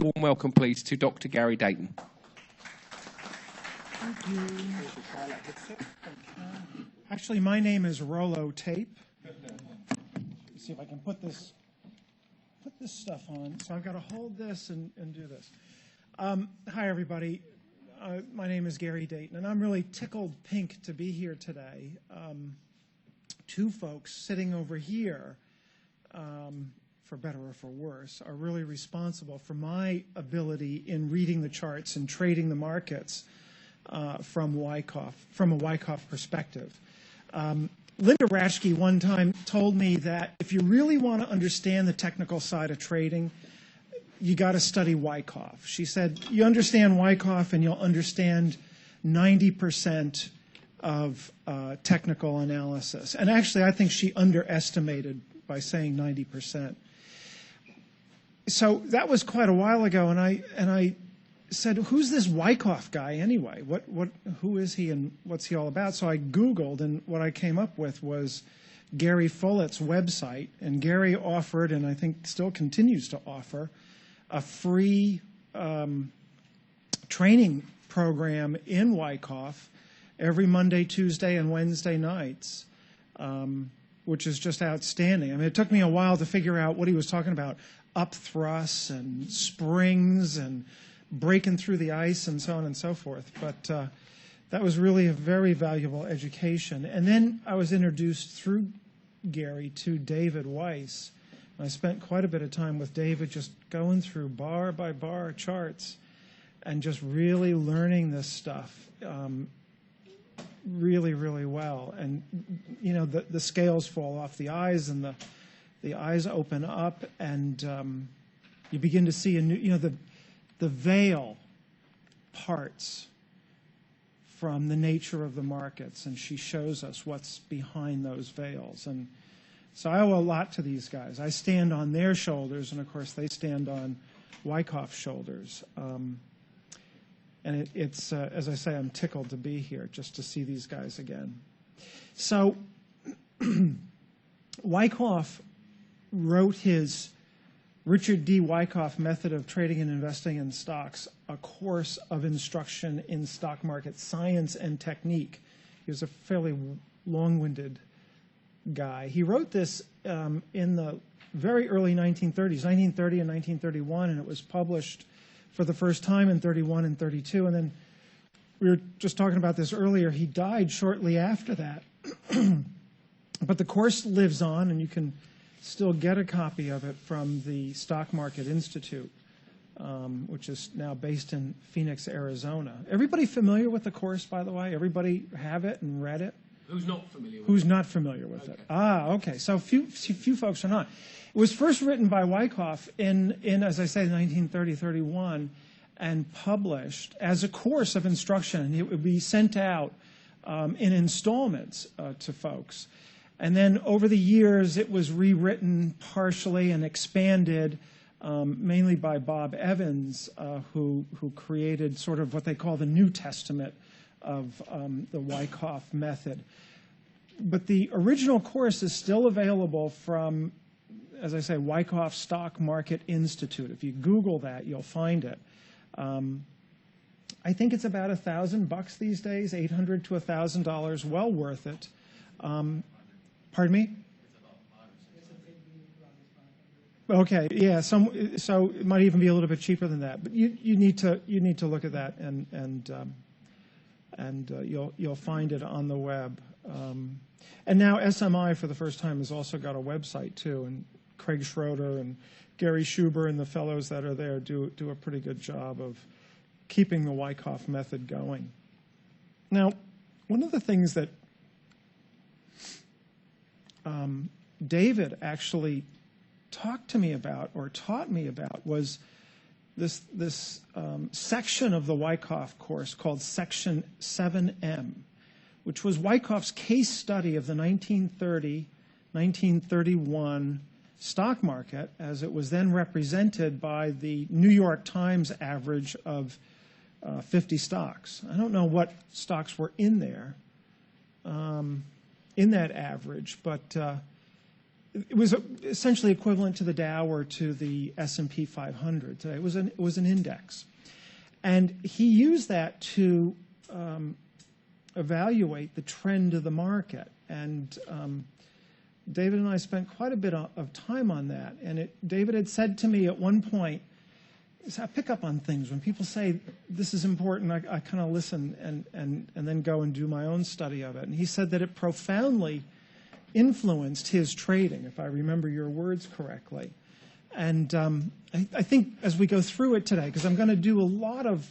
warm welcome, please, to Dr. Gary Dayton. Thank you. Actually, my name is Rollo Tape. Let's see if I can put this stuff on. So I've got to hold this and do this. Hi, everybody. My name is Gary Dayton, and I'm really tickled pink to be here today. Two folks sitting over here, for better or for worse, are really responsible for my ability in reading the charts and trading the markets from a Wyckoff perspective. Linda Ratchke one time told me that if you really want to understand the technical side of trading, you got to study Wyckoff. She said, you understand Wyckoff and you'll understand 90% of technical analysis. And actually, I think she underestimated by saying 90%. So that was quite a while ago, and I said, who's this Wyckoff guy anyway? Who is he and what's he all about? So I Googled, and what I came up with was Gary Follett's website. And Gary offered, and I think still continues to offer, a free training program in Wyckoff every Monday, Tuesday, and Wednesday nights, which is just outstanding. I mean, it took me a while to figure out what he was talking about, up thrusts and springs and breaking through the ice and so on and so forth. But that was really a very valuable education. And then I was introduced through Gary to David Weiss. I spent quite a bit of time with David just going through bar by bar charts and just really learning this stuff really, really well. And, you know, the scales fall off the eyes and the eyes open up, and you begin to see a new, you know, the veil parts from the nature of the markets, and she shows us what's behind those veils. And so I owe a lot to these guys. I stand on their shoulders, and of course they stand on Wyckoff's shoulders. And it's as I say, I'm tickled to be here just to see these guys again. So Wyckoff wrote his Richard D. Wyckoff Method of Trading and Investing in Stocks, a course of instruction in stock market science and technique. He was a fairly long-winded guy. He wrote this in the very early 1930s, 1930 and 1931, and it was published for the first time in 31 and 32. And then we were just talking about this earlier. He died shortly after that. But the course lives on, and you can still get a copy of it from the Stock Market Institute, which is now based in Phoenix, Arizona. Everybody familiar with the course, by the way? Everybody have it and read it? Who's not familiar with it? Who's not familiar with it? Ah, okay. So few folks are not. It was first written by Wyckoff in as I say, 1930-31, and published as a course of instruction. It would be sent out in installments to folks. And then over the years, it was rewritten partially and expanded, mainly by Bob Evans, who created sort of what they call the New Testament of the Wyckoff method. But the original course is still available from, as I say, Wyckoff Stock Market Institute. If you Google that, you'll find it. I think it's about $1,000 these days, $800 to $1,000, well worth it. Pardon me? Okay, yeah. So it might even be a little bit cheaper than that. But you need to look at that, and you'll find it on the web. And now SMI for the first time has also got a website too, and Craig Schroeder and Gary Schuber and the fellows that are there do a pretty good job of keeping the Wyckoff method going. Now, one of the things that David actually talked to me about or taught me about was this section of the Wyckoff course called Section 7M, which was Wyckoff's case study of the 1930-1931 stock market as it was then represented by the New York Times average of 50 stocks. I don't know what stocks were in there, in that average, but it was essentially equivalent to the Dow or to the S&P 500 today. It was an index. And he used that to evaluate the trend of the market. And David and I spent quite a bit of time on that. And David had said to me at one point, I pick up on things. When people say this is important, I kind of listen and then go and do my own study of it. And he said that it profoundly influenced his trading, if I remember your words correctly. And I think as we go through it today, because I'm going to do a lot of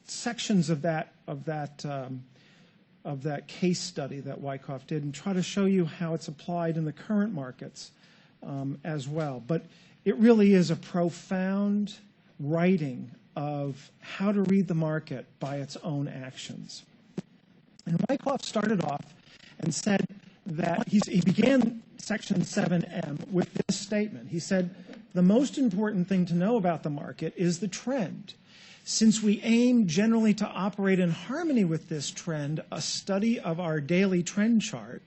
sections of that case study that Wyckoff did, and try to show you how it's applied in the current markets as well. But it really is a profound writing of how to read the market by its own actions. And Wyckoff started off and said that he began section 7M with this statement. He said, the most important thing to know about the market is the trend. Since we aim generally to operate in harmony with this trend, a study of our daily trend chart,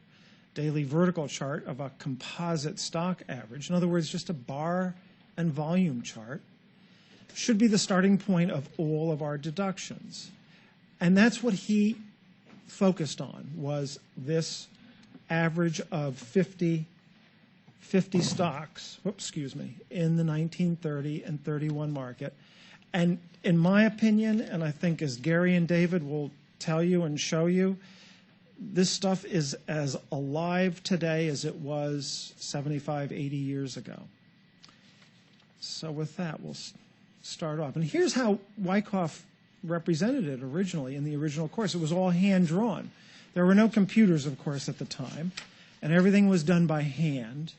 daily vertical chart of a composite stock average, in other words, just a bar and volume chart, should be the starting point of all of our deductions. And that's what he focused on, was this average of 50 stocks, in the 1930 and 31 market. And in my opinion, and I think as Gary and David will tell you and show you, this stuff is as alive today as it was 75, 80 years ago. So with that, we'll start off. And here's how Wyckoff represented it originally in the original course. It was all hand-drawn. There were no computers, of course, at the time, and everything was done by hand,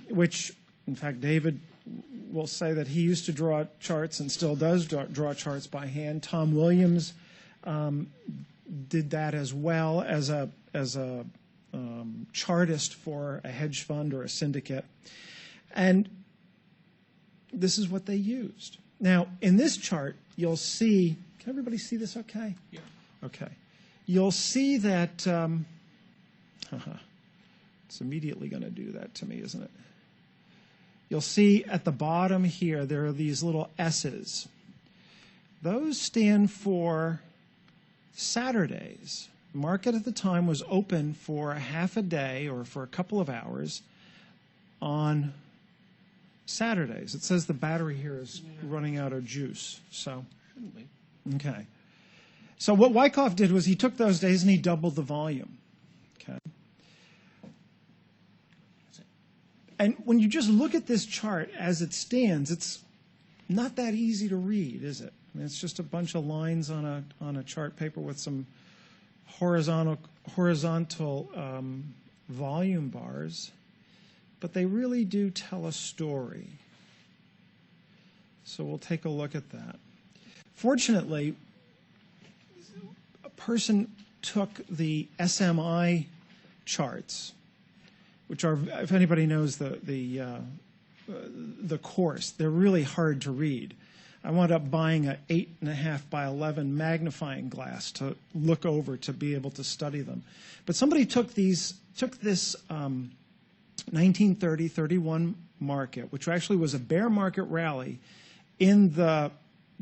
which, in fact, David will say that he used to draw charts and still does draw charts by hand. Tom Williams did that as well as a chartist for a hedge fund or a syndicate. And this is what they used. Now, in this chart, you'll see, can everybody see this okay? Yeah. Okay. You'll see that, it's immediately going to do that to me, isn't it? You'll see at the bottom here, there are these little S's. Those stand for Saturdays. The market at the time was open for a half a day or for a couple of hours on Saturdays. It says the battery here is running out of juice. So, Shouldn't be. okay. So what Wyckoff did was he took those days and he doubled the volume. Okay. And when you just look at this chart as it stands, it's not that easy to read, is it? I mean, it's just a bunch of lines on a chart paper with some horizontal volume bars, but they really do tell a story. So we'll take a look at that. Fortunately, a person took the SMI charts, which are, if anybody knows the course, they're really hard to read. I wound up buying an 8.5 by 11 magnifying glass to look over to be able to study them. But somebody took this 1930-31 market, which actually was a bear market rally in the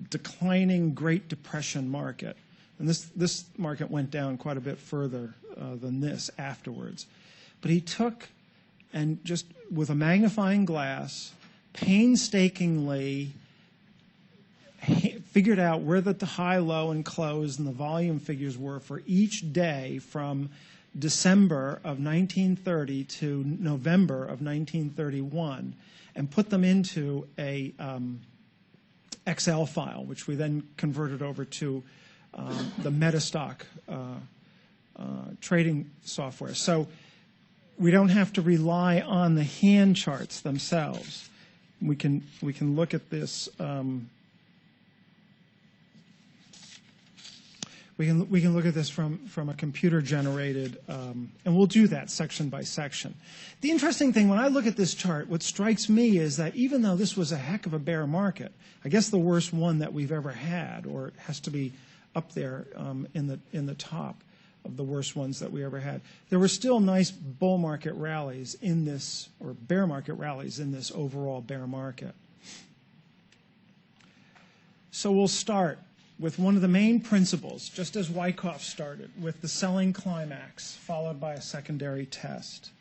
declining Great Depression market. And this market went down quite a bit further than this afterwards. But he took and just with a magnifying glass, painstakingly figured out where the high, low, and close and the volume figures were for each day from December of 1930 to November of 1931 and put them into a Excel file, which we then converted over to the Metastock trading software. So we don't have to rely on the hand charts themselves. We can look at this. We can look at this from a computer generated, and we'll do that section by section. The interesting thing when I look at this chart, what strikes me is that even though this was a heck of a bear market, I guess the worst one that we've ever had, or it has to be up there in the top, of the worst ones that we ever had. There were still nice bull market rallies in this, or bear market rallies in this overall bear market. So we'll start with one of the main principles, just as Wyckoff started, with the selling climax, followed by a secondary test.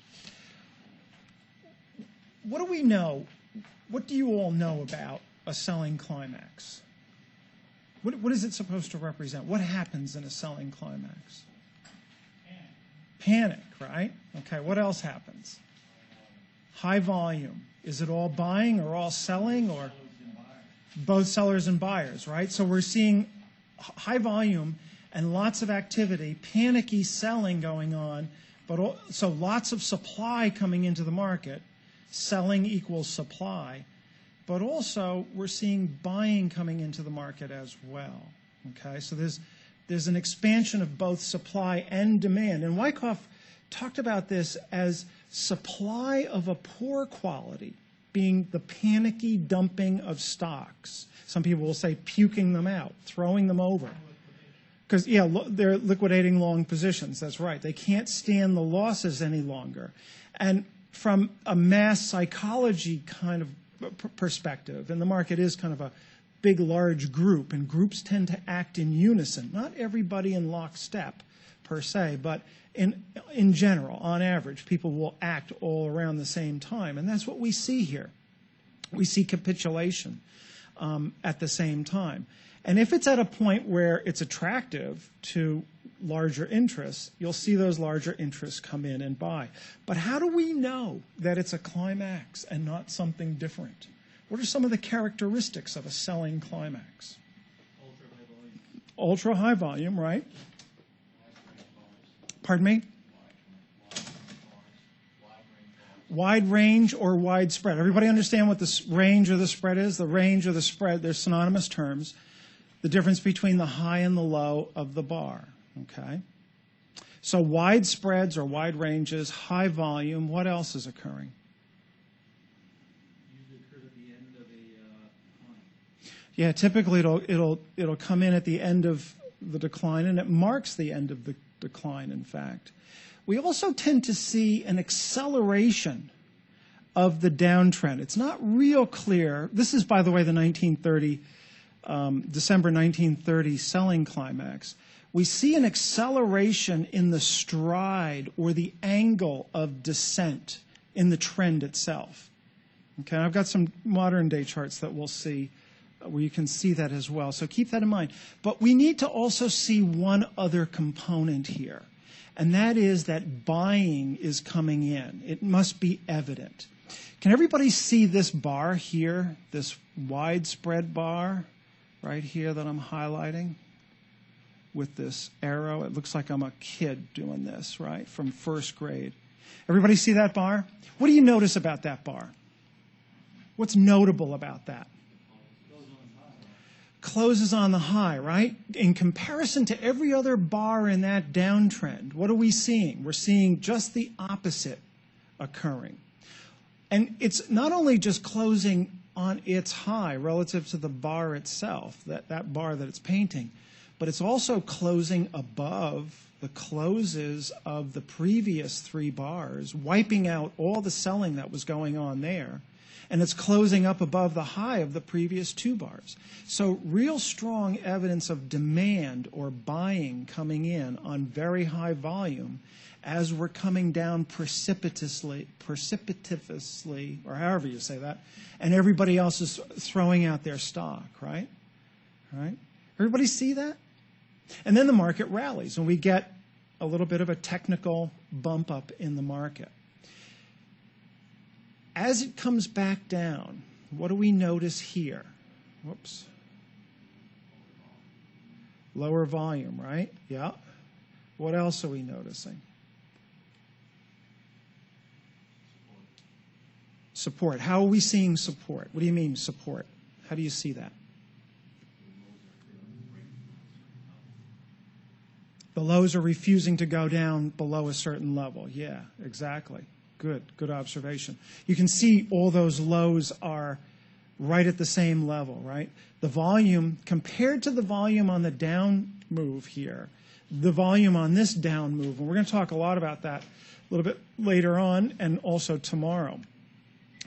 What do we know? What do you all know about a selling climax? What is it supposed to represent? What happens in a selling climax? Panic, right? Okay, what else happens? High volume. Is it all buying or all selling, or both sellers and buyers, right? So we're seeing high volume and lots of activity, panicky selling going on, so lots of supply coming into the market. Selling equals supply. But also, we're seeing buying coming into the market as well. Okay, so there's an expansion of both supply and demand. And Wyckoff talked about this as supply of a poor quality being the panicky dumping of stocks. Some people will say puking them out, throwing them over. Because, yeah, they're liquidating long positions. That's right. They can't stand the losses any longer. And from a mass psychology kind of perspective, and the market is kind of a big, large group, and groups tend to act in unison. Not everybody in lockstep, per se, but in general, on average, people will act all around the same time, and that's what we see here. We see capitulation at the same time. And if it's at a point where it's attractive to larger interests, you'll see those larger interests come in and buy. But how do we know that it's a climax and not something different? What are some of the characteristics of a selling climax? Ultra high volume, right? Pardon me? Wide range or widespread. Everybody understand what the range or the spread is? The range or the spread, they're synonymous terms. The difference between the high and the low of the bar. Okay? So wide spreads or wide ranges, high volume. What else is occurring? Usually occurs at the end of a decline. Yeah, typically it'll come in at the end of the decline, and it marks the end of the decline, in fact. We also tend to see an acceleration of the downtrend. It's not real clear. This is, by the way, the December 1930 selling climax. We see an acceleration in the stride or the angle of descent in the trend itself. Okay, I've got some modern day charts that we'll see where you can see that as well. So keep that in mind. But we need to also see one other component here, and that is that buying is coming in. It must be evident. Can everybody see this bar here, this widespread bar right here that I'm highlighting with this arrow? It looks like I'm a kid doing this, right, from first grade. Everybody see that bar? What do you notice about that bar? What's notable about that? Closes on the high, right? In comparison to every other bar in that downtrend, what are we seeing? We're seeing just the opposite occurring. And it's not only just closing on its high relative to the bar itself, that bar that it's painting, but it's also closing above the closes of the previous three bars, wiping out all the selling that was going on there. And it's closing up above the high of the previous two bars. So real strong evidence of demand or buying coming in on very high volume as we're coming down precipitously, or however you say that, and everybody else is throwing out their stock, right? Right? Everybody see that? And then the market rallies, and we get a little bit of a technical bump up in the market. As it comes back down, what do we notice here? Whoops. Lower volume, right? Yeah. What else are we noticing? Support. How are we seeing support? What do you mean support? How do you see that? The lows are refusing to go down below a certain level. Yeah, exactly. Good observation. You can see all those lows are right at the same level, right? The volume, compared to the volume on the down move here, the volume on this down move. And we're going to talk a lot about that a little bit later on and also tomorrow.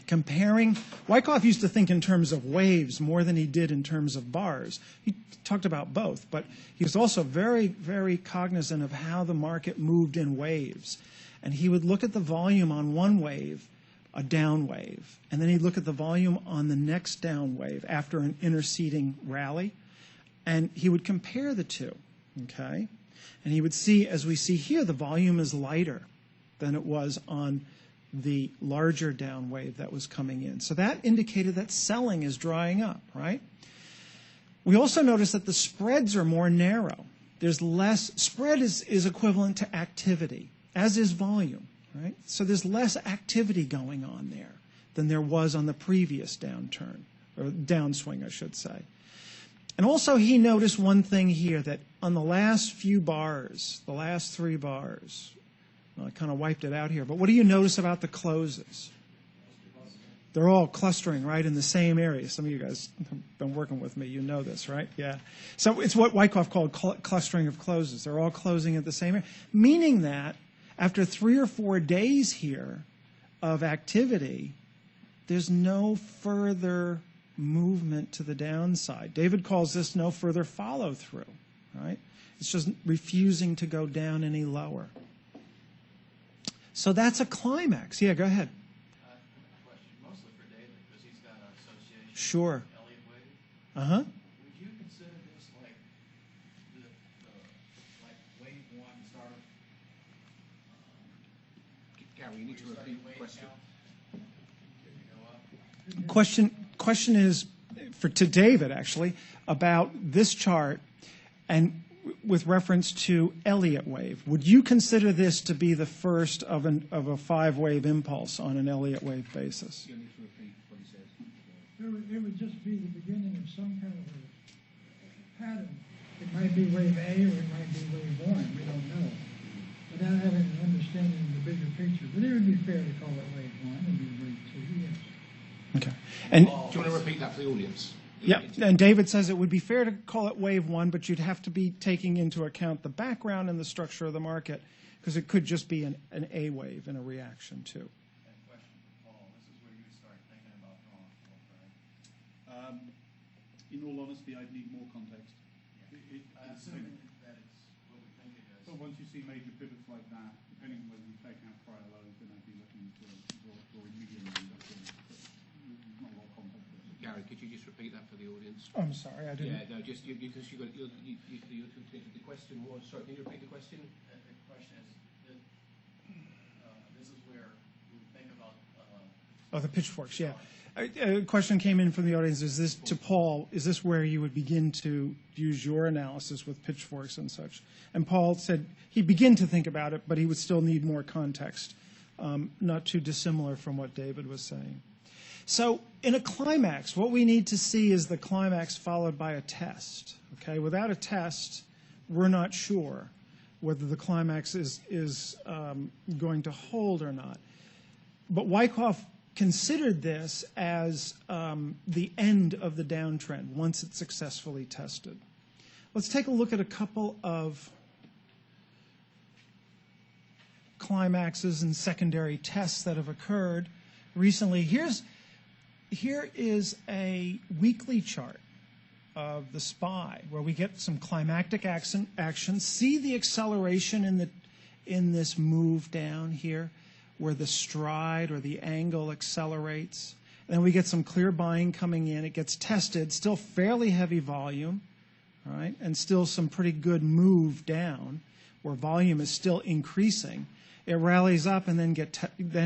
Comparing, Wyckoff used to think in terms of waves more than he did in terms of bars. He talked about both, but he was also very, very cognizant of how the market moved in waves. And he would look at the volume on one wave, a down wave, and then he'd look at the volume on the next down wave after an interceding rally, and he would compare the two, okay? And he would see, as we see here, the volume is lighter than it was on the larger down wave that was coming in. So that indicated that selling is drying up, right? We also notice that the spreads are more narrow. There's less, spread is equivalent to activity, as is volume, right? So there's less activity going on there than there was on the previous downturn, or downswing, I should say. And also he noticed one thing here, that on the last few bars, the last 3 bars, I kind of wiped it out here, but what do you notice about the closes? They're all clustering right in the same area. Some of you guys have been working with me. You know this, right? Yeah. So it's what Wyckoff called clustering of closes. They're all closing at the same area, meaning that after 3 or 4 days here of activity, there's no further movement to the downside. David calls this no further follow-through, right? It's just refusing to go down any lower. So that's a climax. Yeah, go ahead. Question, mostly for David, because he's got an association. Sure. With Elliott wave. Uh-huh. Would you consider this like like wave 1 start of Gary, you need to repeat the question. Question is to David, actually, about this chart and with reference to Elliott wave. Would you consider this to be the first of a 5-wave impulse on an Elliott wave basis? You need to repeat what he says. It would just be the beginning of some kind of a pattern. It might be wave A or it might be wave 1. We don't know. Without having an understanding of the bigger picture. But it would be fair to call it wave 1 and be wave 2, yes. Okay. And Do you want to repeat that for the audience? yeah, and David says it would be fair to call it wave 1, but you'd have to be taking into account the background and the structure of the market, because it could just be an A wave and a reaction too. And question for Paul, this is where you start thinking about drawing full, right? In all honesty, I'd need more context. Assuming that it's what we think it is. So once you see major pivots like that, depending on whether you take out prior lows, then I'd be looking to draw medium reduction. Not a lot of context. Gary, could you just repeat that for the audience? I'm sorry, I didn't. Yeah, no, just because you got the question was. Sorry, can you repeat the question? The question is, this is where we think about. Oh, the pitchforks, yeah. A question came in from the audience. Is this, to Paul, is this where you would begin to use your analysis with pitchforks and such? And Paul said he'd begin to think about it, but he would still need more context, not too dissimilar from what David was saying. So in a climax, what we need to see is the climax followed by a test. Okay, without a test, we're not sure whether the climax is going to hold or not. But Wyckoff considered this as the end of the downtrend once it's successfully tested. Let's take a look at a couple of climaxes and secondary tests that have occurred recently. Here is a weekly chart of the SPY where we get some climactic action. See the acceleration in this move down here, where the stride or the angle accelerates. And then we get some clear buying coming in. It gets tested, still fairly heavy volume, right? And still some pretty good move down where volume is still increasing. It rallies up and then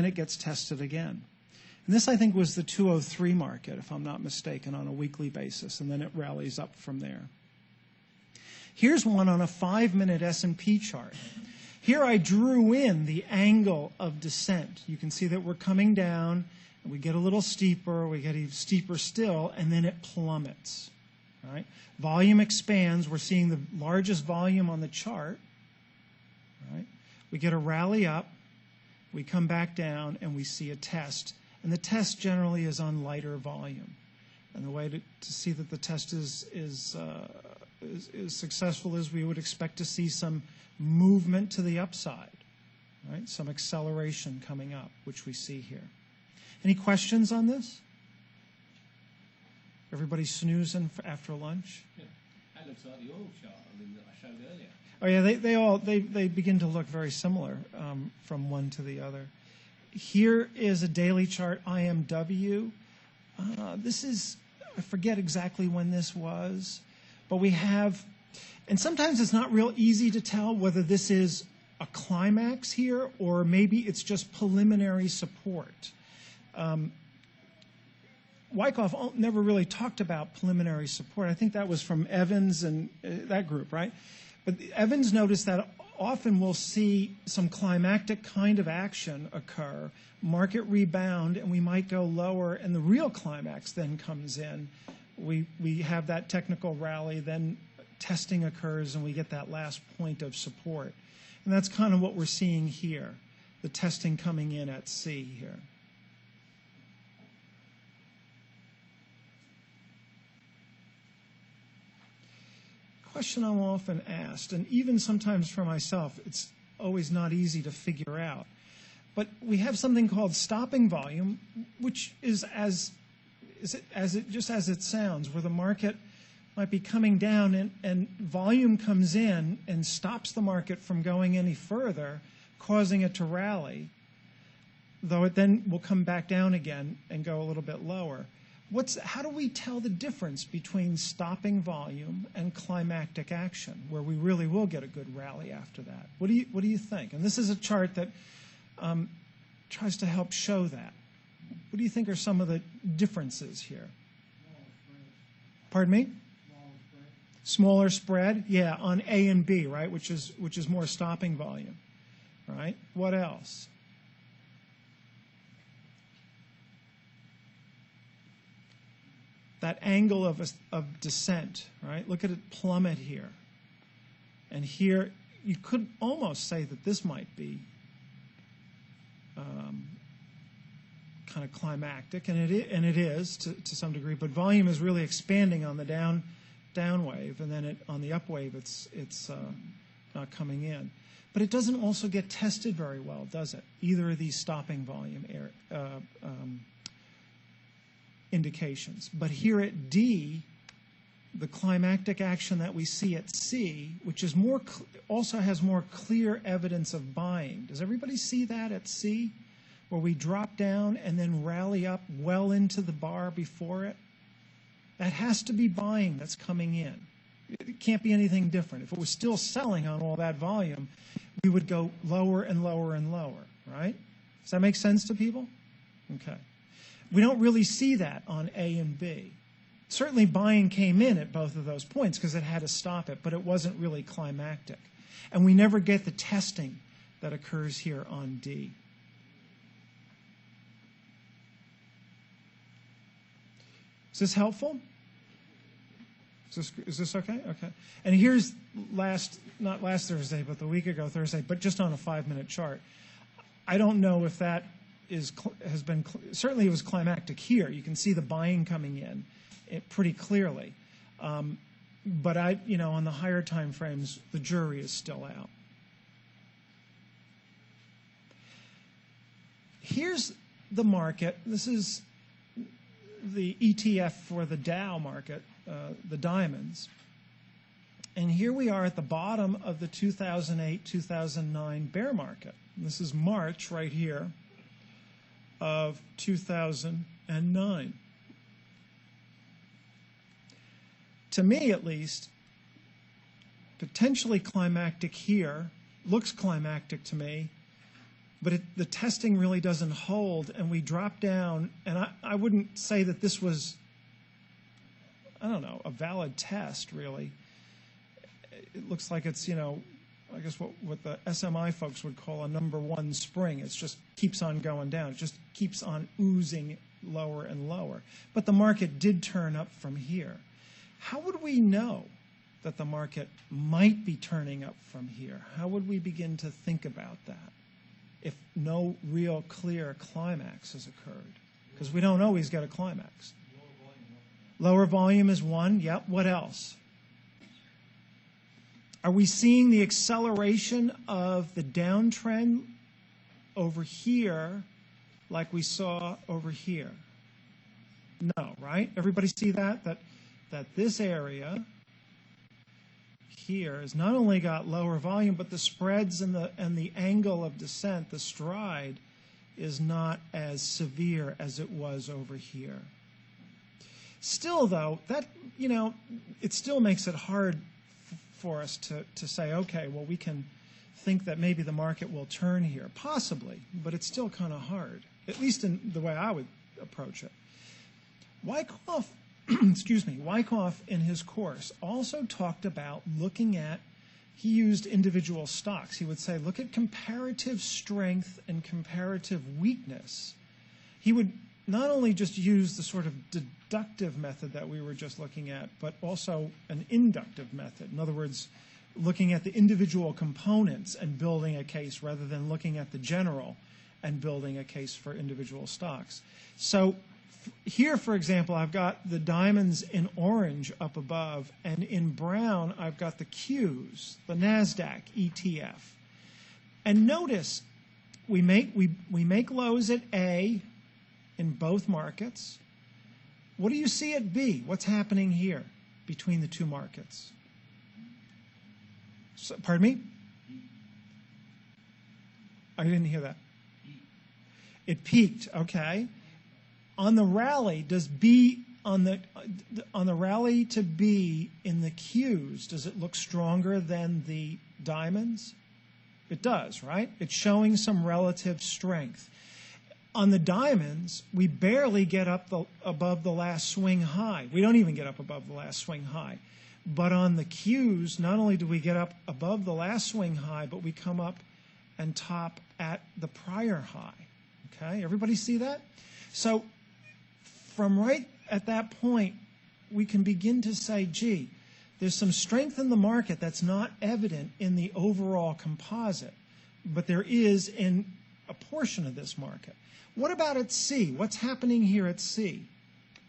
it gets tested again. And this, I think, was the 203 market, if I'm not mistaken, on a weekly basis, and then it rallies up from there. Here's one on a 5-minute S&P chart. Here I drew in the angle of descent. You can see that we're coming down, and we get a little steeper, we get even steeper still, and then it plummets. Right? Volume expands. We're seeing the largest volume on the chart. Right? We get a rally up, we come back down, and we see a test. And the test generally is on lighter volume. And the way to see that the test is is successful is we would expect to see some movement to the upside, right? Some acceleration coming up, which we see here. Any questions on this? Everybody snoozing after lunch? Yeah. That looks like the oil chart that I showed earlier. Oh yeah, they begin to look very similar from one to the other. Here is a daily chart, IMW. This is, I forget exactly when this was, but we have, and sometimes it's not real easy to tell whether this is a climax here or maybe it's just preliminary support. Wyckoff never really talked about preliminary support. I think that was from Evans and that group, right? But Evans noticed that often we'll see some climactic kind of action occur, market rebound, and we might go lower, and the real climax then comes in. We have that technical rally, then testing occurs, and we get that last point of support. And that's kind of what we're seeing here, the testing coming in at C here. Question I'm often asked, and even sometimes for myself, it's always not easy to figure out. But we have something called stopping volume, which is just as it sounds, where the market might be coming down and volume comes in and stops the market from going any further, causing it to rally, though it then will come back down again and go a little bit lower. How do we tell the difference between stopping volume and climactic action, where we really will get a good rally after that? What do you think? And this is a chart that tries to help show that. What do you think are some of the differences here? Pardon me? Smaller spread, yeah, on A and B, right, which is more stopping volume, right? What else? That angle of descent, right? Look at it plummet here. And here, you could almost say that this might be kind of climactic, and it is to some degree, but volume is really expanding on the down wave, and then on the up wave, it's not coming in. But it doesn't also get tested very well, does it? Either of these stopping volume indications. But here at D, the climactic action that we see at C, which is also has more clear evidence of buying. Does everybody see that at C, where we drop down and then rally up well into the bar before it? That has to be buying that's coming in. It can't be anything different. If it was still selling on all that volume, we would go lower and lower and lower, right? Does that make sense to people? Okay. We don't really see that on A and B. Certainly buying came in at both of those points because it had to stop it, but it wasn't really climactic. And we never get the testing that occurs here on D. Is this helpful? Is this okay? Okay. And here's not last Thursday, but the week ago Thursday, but just on a 5-minute chart. I don't know if that certainly it was climactic here. You can see the buying coming in pretty clearly. But on the higher time frames, the jury is still out. Here's the market. This is the ETF for the Dow market, the diamonds. And here we are at the bottom of the 2008-2009 bear market. And this is March right here of 2009. To me, at least, potentially climactic here, looks climactic to me, but the testing really doesn't hold, and we drop down, and I wouldn't say that this was, I don't know, a valid test, really. It looks like it's, I guess what the SMI folks would call a number one spring. It just keeps on going down. It just keeps on oozing lower and lower. But the market did turn up from here. How would we know that the market might be turning up from here? How would we begin to think about that if no real clear climax has occurred? Because we don't always get a climax. Lower volume is one. Yep. What else? Are we seeing the acceleration of the downtrend over here like we saw over here? No, right? Everybody see that? That this area here has not only got lower volume, but the spreads and the angle of descent, the stride, is not as severe as it was over here. Still, though, that, it still makes it hard for us to say, okay, well, we can think that maybe the market will turn here. Possibly, but it's still kind of hard, at least in the way I would approach it. Wyckoff, Wyckoff in his course also talked about looking at, he used individual stocks. He would say, look at comparative strength and comparative weakness. He would not only just use the sort of deductive method that we were just looking at, but also an inductive method. In other words, looking at the individual components and building a case rather than looking at the general and building a case for individual stocks. So here, for example, I've got the diamonds in orange up above, and in brown, I've got the Qs, the NASDAQ ETF. And notice, we make lows at A in both markets. What do you see at B? What's happening here between the two markets? So, pardon me? I didn't hear that. It peaked, okay. On the rally, does B on the rally to B in the Qs, does it look stronger than the diamonds? It does, right? It's showing some relative strength. On the diamonds, we barely get up above the last swing high. We don't even get up above the last swing high. But on the Qs, not only do we get up above the last swing high, but we come up and top at the prior high. Okay, everybody see that? So from right at that point, we can begin to say, gee, there's some strength in the market that's not evident in the overall composite, but there is in a portion of this market. What about at C? What's happening here at C?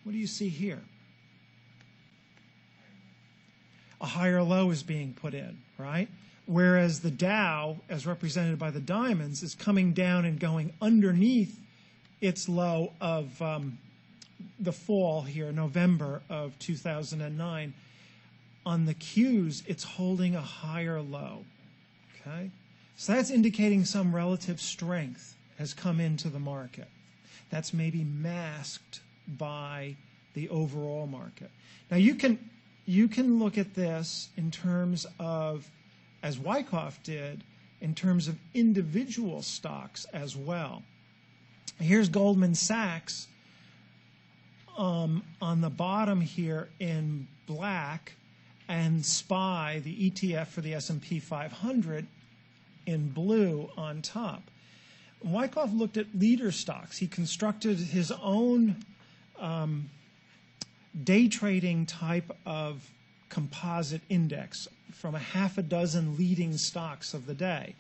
What do you see here? A higher low is being put in, right? Whereas the Dow, as represented by the diamonds, is coming down and going underneath its low of the fall here, November of 2009. On the Qs, it's holding a higher low, okay? So that's indicating some relative strength has come into the market. That's maybe masked by the overall market. Now you can look at this in terms of, as Wyckoff did, in terms of individual stocks as well. Here's Goldman Sachs on the bottom here in black, and SPY, the ETF for the S&P 500, in blue on top. Wyckoff looked at leader stocks. He constructed his own day trading type of composite index from a half a dozen leading stocks of the day.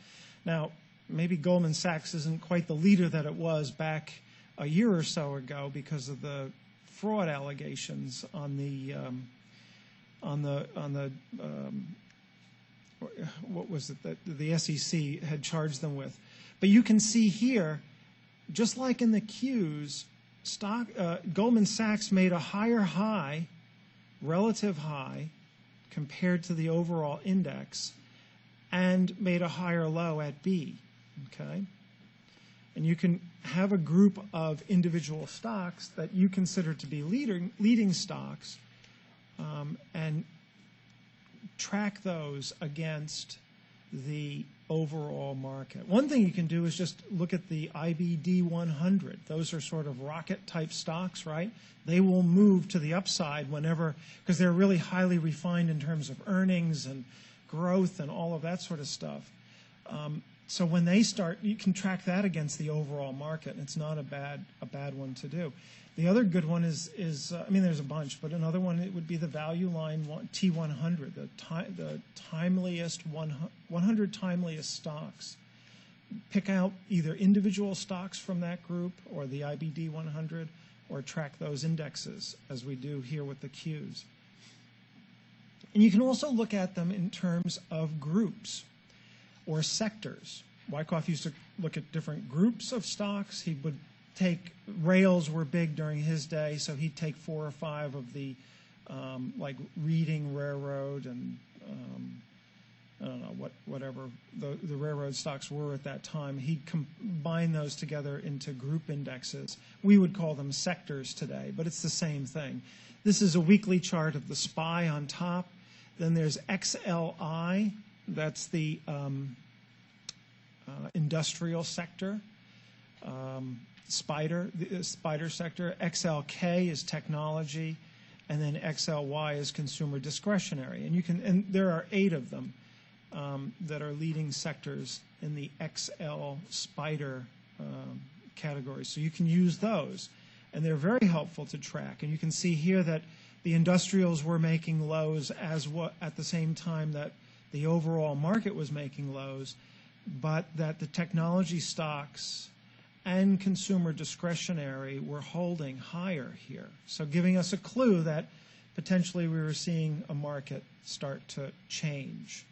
Now, maybe Goldman Sachs isn't quite the leader that it was back a year or so ago because of the fraud allegations on the what was it that the SEC had charged them with. But you can see here, just like in the Qs, Goldman Sachs made a higher high, relative high, compared to the overall index, and made a higher low at B. Okay? And you can have a group of individual stocks that you consider to be leading stocks, and track those against the overall market. One thing you can do is just look at the IBD 100. Those are sort of rocket-type stocks, right? They will move to the upside whenever, because they're really highly refined in terms of earnings and growth and all of that sort of stuff. So when they start, you can track that against the overall market, and it's not a bad one to do. The other good one is I mean, there's a bunch, but another one, it would be the value line T100, the timeliest 100 timeliest stocks. Pick out either individual stocks from that group or the IBD 100, or track those indexes as we do here with the Qs. And you can also look at them in terms of groups or sectors. Wyckoff used to look at different groups of stocks. He would take, rails were big during his day, so he'd take 4 or 5 of the, like Reading Railroad and I don't know, whatever the railroad stocks were at that time. He'd combine those together into group indexes. We would call them sectors today, but it's the same thing. This is a weekly chart of the SPY on top. Then there's XLI, that's the industrial sector. The spider sector. XLK is technology, and then XLY is consumer discretionary. And there are 8 of them that are leading sectors in the XL spider category. So you can use those, and they're very helpful to track. And you can see here that the industrials were making lows at the same time that the overall market was making lows, but that the technology stocks and consumer discretionary were holding higher here. So giving us a clue that potentially we were seeing a market start to change.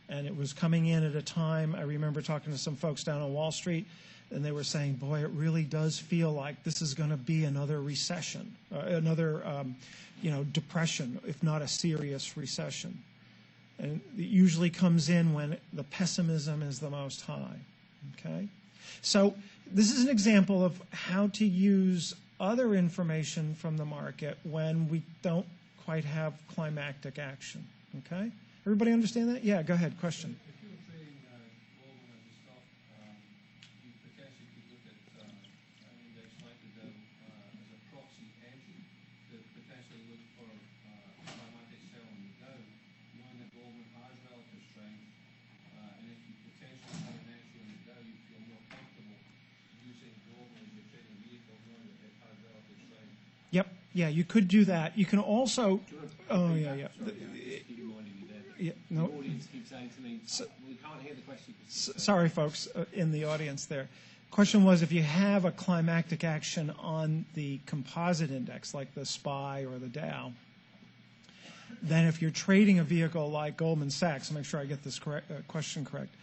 And it was coming in at a time, I remember talking to some folks down on Wall Street, and they were saying, boy, it really does feel like this is going to be another recession, another depression, if not a serious recession. And it usually comes in when the pessimism is the most high. Okay? So this is an example of how to use other information from the market when we don't quite have climactic action. Okay? Everybody understand that? Yeah, go ahead. Question. If you were trading Goldman as a stock, you potentially could look at an index like the Dow as a proxy entry to potentially look for climatic sell on the Dow, knowing that Goldman has relative strength, and if you potentially had an entry on the Dow, you'd feel more comfortable using Goldman as your trading vehicle, knowing that it has relative strength. Yep. Yeah, you could do that. You can also. Oh, yeah. Yeah, no. The audience keeps saying to me, we can't hear the question. Sorry, folks, in the audience there. Question was, if you have a climactic action on the composite index, like the SPY or the Dow, then if you're trading a vehicle like Goldman Sachs, make sure I get this question correct,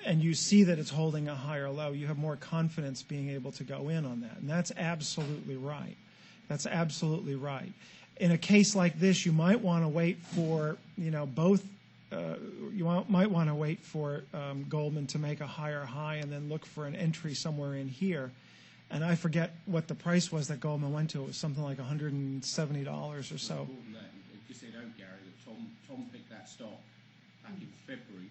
and you see that it's holding a higher low, you have more confidence being able to go in on that. And that's absolutely right. That's absolutely right. In a case like this, you might want to wait for, both. Might want to wait for Goldman to make a higher high and then look for an entry somewhere in here. And I forget what the price was that Goldman went to. It was something like $170 or so. Just say don't, Gary, that Tom picked that stock back in February.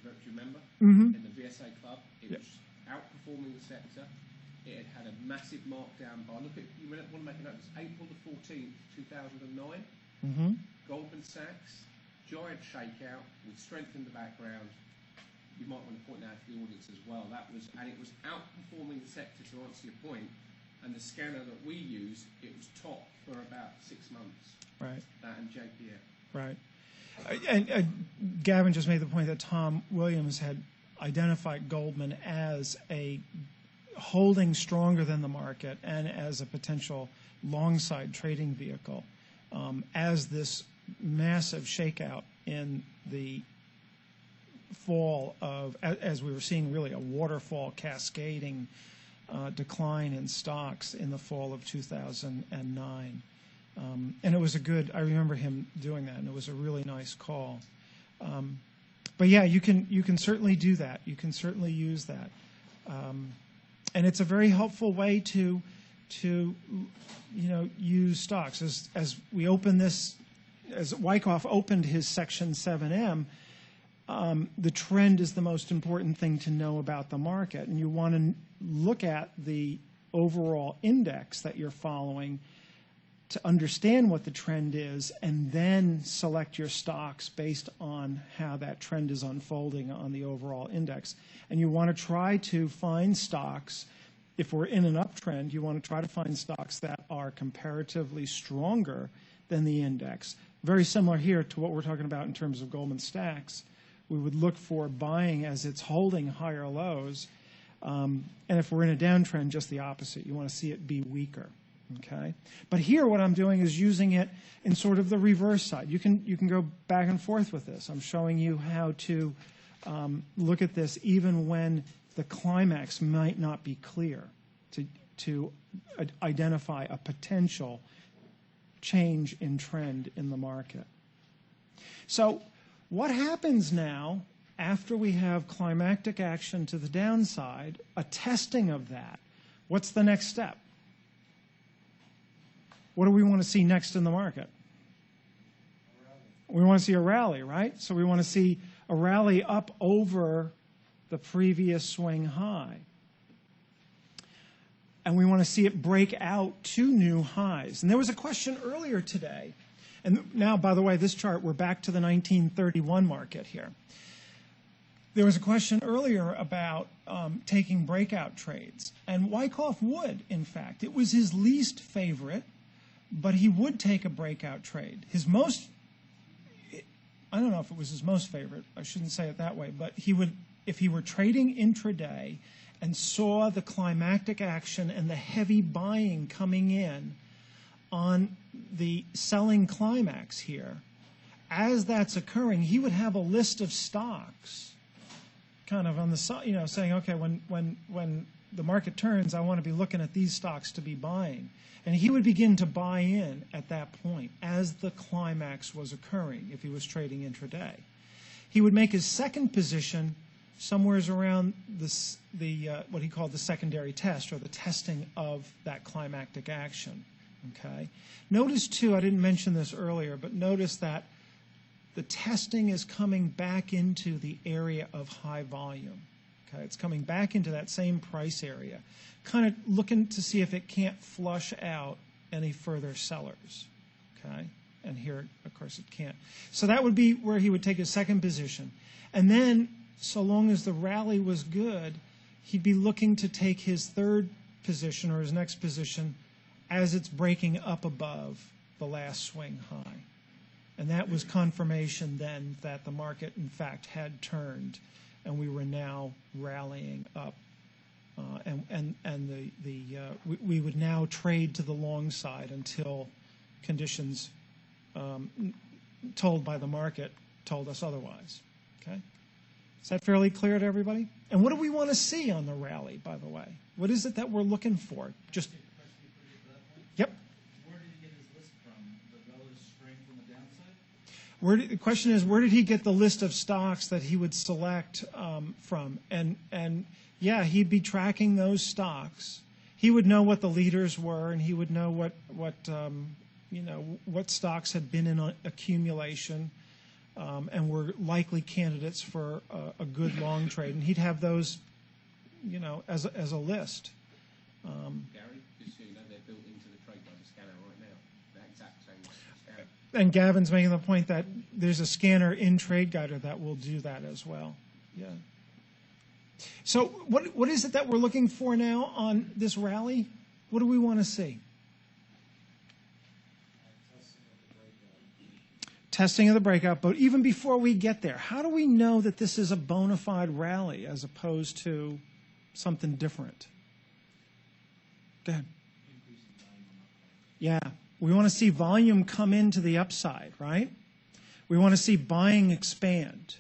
Do you remember? Mm-hmm. In the VSA Club. It was outperforming the sector. It had a massive markdown by, you want to make a note, it's April the 14th, 2009. Mm-hmm. Goldman Sachs, giant shakeout with strength in the background. You might want to point out to the audience as well. And it was outperforming the sector, to answer your point. And the scanner that we use, it was top for about 6 months. Right. That and JPF. Right. And Gavin just made the point that Tom Williams had identified Goldman as a holding stronger than the market and as a potential long-side trading vehicle as this massive shakeout in the fall of, as we were seeing really a waterfall cascading decline in stocks in the fall of 2009. And it was I remember him doing that, and it was a really nice call. But yeah, you can certainly do that. You can certainly use that. And it's a very helpful way to use stocks. As we open this, as Wyckoff opened his section 7M, the trend is the most important thing to know about the market. And you want to look at the overall index that you're following to understand what the trend is, and then select your stocks based on how that trend is unfolding on the overall index. And you want to try to find stocks, if we're in an uptrend, you want to try to find stocks that are comparatively stronger than the index. Very similar here to what we're talking about in terms of Goldman Sachs. We would look for buying as it's holding higher lows. And if we're in a downtrend, just the opposite. You want to see it be weaker. Okay? But here what I'm doing is using it in sort of the reverse side. You can go back and forth with this. I'm showing you how to look at this even when the climax might not be clear, to identify a potential change in trend in the market. So what happens now after we have climactic action to the downside, a testing of that? What's the next step? What do we want to see next in the market? We want to see a rally, right? So we want to see a rally up over the previous swing high. And we want to see it break out to new highs. And there was a question earlier today. And now, by the way, this chart, we're back to the 1931 market here. There was a question earlier about taking breakout trades. And Wyckoff would, in fact. It was his least favorite, but he would take a breakout trade. His most, I don't know if it was his most favorite. I shouldn't say it that way. But he would, if he were trading intraday and saw the climactic action and the heavy buying coming in on the selling climax here, as that's occurring, he would have a list of stocks kind of on the side, you know, saying, okay, when the market turns, I want to be looking at these stocks to be buying. And he would begin to buy in at that point as the climax was occurring if he was trading intraday. He would make his second position somewhere around this, what he called the secondary test, or the testing of that climactic action. Okay. Notice, too, I didn't mention this earlier, but notice that the testing is coming back into the area of high volume. Okay. It's coming back into that same price area, kind of looking to see if it can't flush out any further sellers. Okay. And here, of course, it can't. So that would be where he would take his second position. And then, so long as the rally was good, he'd be looking to take his third position or his next position as it's breaking up above the last swing high. And that was confirmation then that the market, in fact, had turned and we were now rallying up. We would now trade to the long side until conditions told by the market told us otherwise. Okay? Is that fairly clear to everybody? And what do we want to see on the rally, by the way? What is it that we're looking for? Just yep. Where did he get his list from? The relative strength on the downside? The question is, where did he get the list of stocks that he would select from? And yeah, he'd be tracking those stocks. He would know what the leaders were, and he would know what stocks had been in accumulation and were likely candidates for a good long trade, and he'd have those, as a list. Gary, just so you know, they're built into the trade by the scanner right now. The exact same scanner. And Gavin's making the point that there's a scanner in TradeGuider that will do that as well. Yeah. So what is it that we're looking for now on this rally? What do we want to see? Testing of the breakout. But even before we get there, how do we know that this is a bona fide rally as opposed to something different? Go ahead. Yeah. We want to see volume come into the upside, right? We want to see buying expand.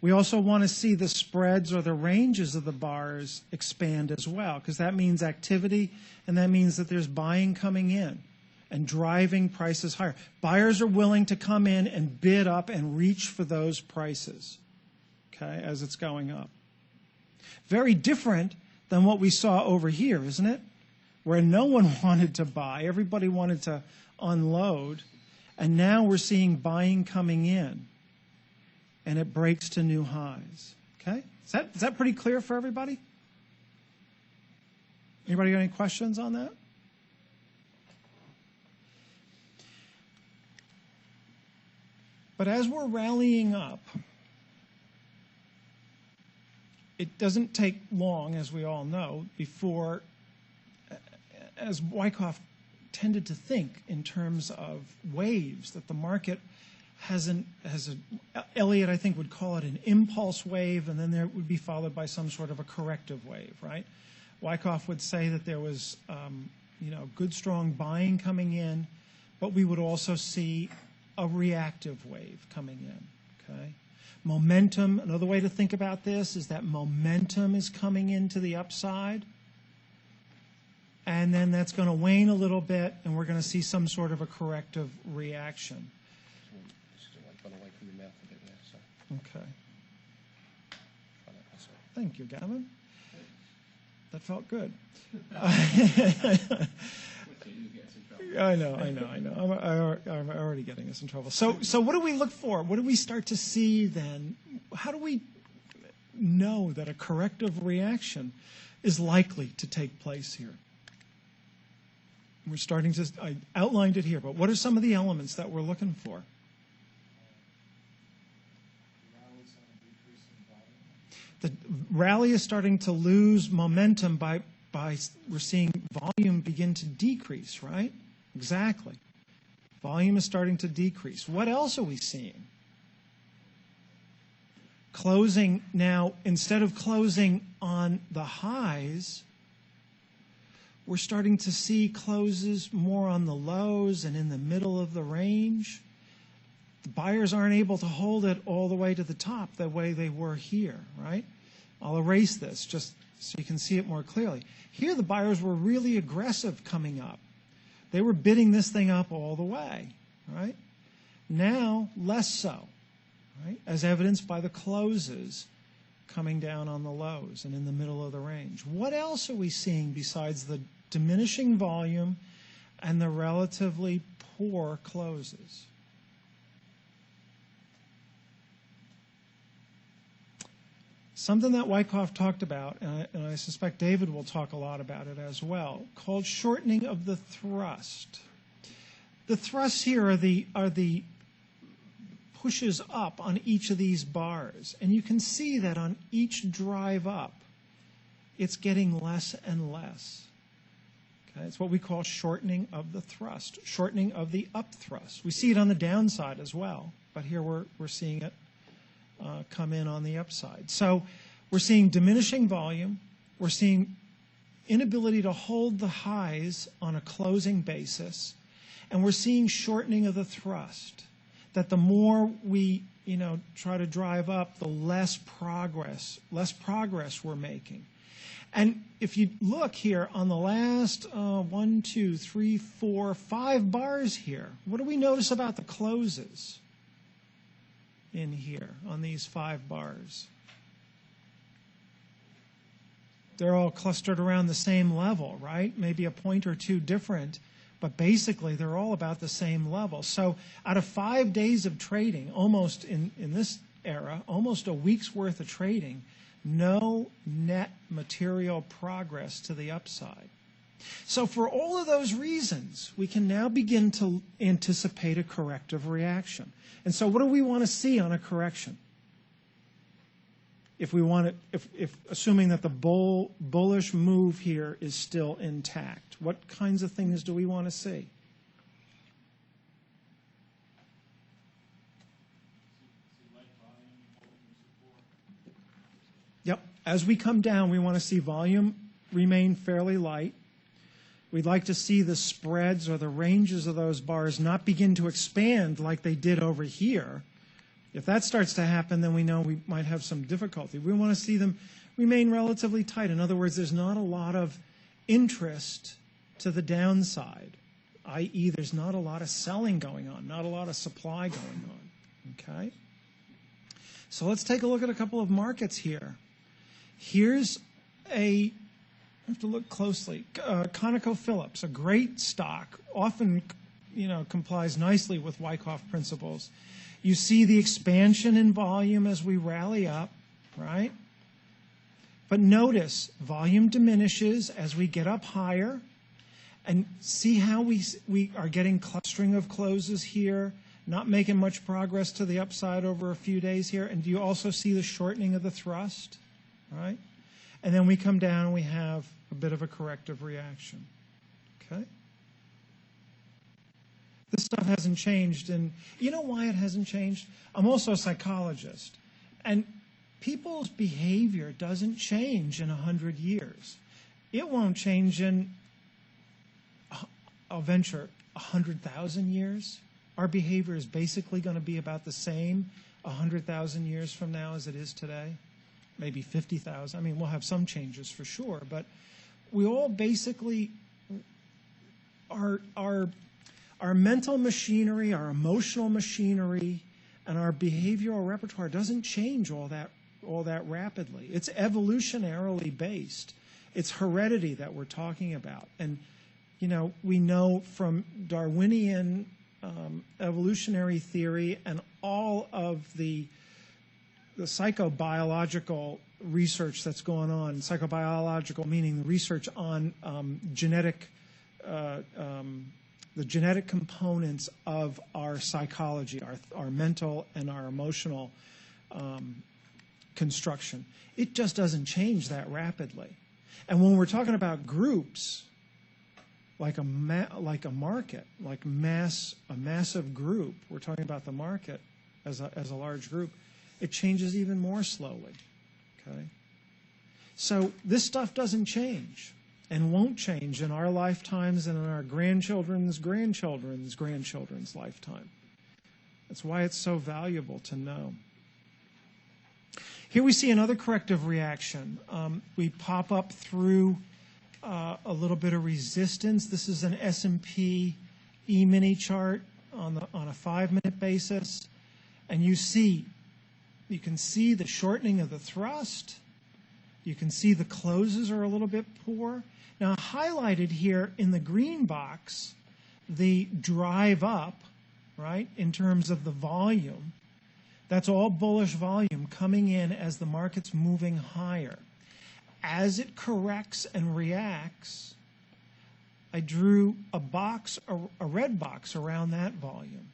We also want to see the spreads or the ranges of the bars expand as well, because that means activity, and that means that there's buying coming in and driving prices higher. Buyers are willing to come in and bid up and reach for those prices, okay, as it's going up. Very different than what we saw over here, isn't it? Where no one wanted to buy, everybody wanted to unload, and now we're seeing buying coming in, and it breaks to new highs. Okay? Is that pretty clear for everybody? Anybody got any questions on that? But as we're rallying up, it doesn't take long, as we all know, before, as Wyckoff tended to think in terms of waves, that the market Elliott, I think, would call it an impulse wave, and then there would be followed by some sort of a corrective wave, right? Wyckoff would say that there was good strong buying coming in, but we would also see a reactive wave coming in, okay? Momentum, another way to think about this is that momentum is coming into the upside, and then that's going to wane a little bit, and we're going to see some sort of a corrective reaction. Just like gone away from your mouth a bit there, so Okay. try that myself. Thank you, Gavin. That felt good. You get us in trouble. I know. I'm already getting us in trouble. So what do we look for? What do we start to see then? How do we know that a corrective reaction is likely to take place here? We're starting to, I outlined it here, but what are some of the elements that we're looking for? The rally is starting to lose momentum by we're seeing volume begin to decrease, right? Exactly. Volume is starting to decrease. What else are we seeing? Closing now, instead of closing on the highs, we're starting to see closes more on the lows and in the middle of the range. The buyers aren't able to hold it all the way to the top the way they were here, right? I'll erase this just so you can see it more clearly. Here the buyers were really aggressive coming up. They were bidding this thing up all the way, right? Now, less so, right? As evidenced by the closes coming down on the lows and in the middle of the range. What else are we seeing besides the diminishing volume and the relatively poor closes? Something that Wyckoff talked about, and I suspect David will talk a lot about it as well, called shortening of the thrust. The thrusts here are the pushes up on each of these bars. And you can see that on each drive up, it's getting less and less. Okay, it's what we call shortening of the thrust, shortening of the up thrust. We see it on the downside as well, but here we're seeing it come in on the upside. So we're seeing diminishing volume. We're seeing inability to hold the highs on a closing basis. And we're seeing shortening of the thrust, that the more we try to drive up, the less progress we're making. And if you look here on the last 1, 2, 3, 4, 5 bars here, what do we notice about the closes in here on these 5 bars? They're all clustered around the same level, right? Maybe a point or two different, but basically they're all about the same level. So out of 5 days of trading, almost in this era, almost a week's worth of trading, no net material progress to the upside. So for all of those reasons, we can now begin to anticipate a corrective reaction. And so what do we want to see on a correction? If we want to, if assuming that the bullish move here is still intact, what kinds of things do we want to see? Yep. As we come down, we want to see volume remain fairly light. We'd like to see the spreads or the ranges of those bars not begin to expand like they did over here. If that starts to happen, then we know we might have some difficulty. We want to see them remain relatively tight. In other words, there's not a lot of interest to the downside, i.e. there's not a lot of selling going on, not a lot of supply going on. Okay? So let's take a look at a couple of markets here. Here's I have to look closely. ConocoPhillips, a great stock, often complies nicely with Wyckoff principles. You see the expansion in volume as we rally up, right? But notice volume diminishes as we get up higher, and see how we are getting clustering of closes here, not making much progress to the upside over a few days here. And do you also see the shortening of the thrust, right? And then we come down and we have a bit of a corrective reaction. Okay? This stuff hasn't changed, and you know why it hasn't changed? I'm also a psychologist, and people's behavior doesn't change in 100 years. It won't change in I'll venture 100,000 years, our behavior is basically going to be about the same 100,000 years from now as it is today. Maybe 50,000. I mean, we'll have some changes for sure, but we all basically, our mental machinery, our emotional machinery, and our behavioral repertoire doesn't change all that rapidly. It's evolutionarily based. It's heredity that we're talking about. And, you know, we know from Darwinian evolutionary theory and all of the psychobiological research that's going on, psychobiological meaning the research on the genetic components of our psychology, our mental and our emotional construction. It just doesn't change that rapidly. And when we're talking about groups, like a market, like a massive group, we're talking about the market as a large group, it changes even more slowly. Okay? So this stuff doesn't change and won't change in our lifetimes and in our grandchildren's lifetime. That's why it's so valuable to know. Here we see another corrective reaction. We pop up through a little bit of resistance. This is an S&P E-mini chart on a 5-minute basis. And you can see the shortening of the thrust. You can see the closes are a little bit poor. Now, highlighted here in the green box, the drive up, right, in terms of the volume, that's all bullish volume coming in as the market's moving higher. As it corrects and reacts, I drew a red box around that volume,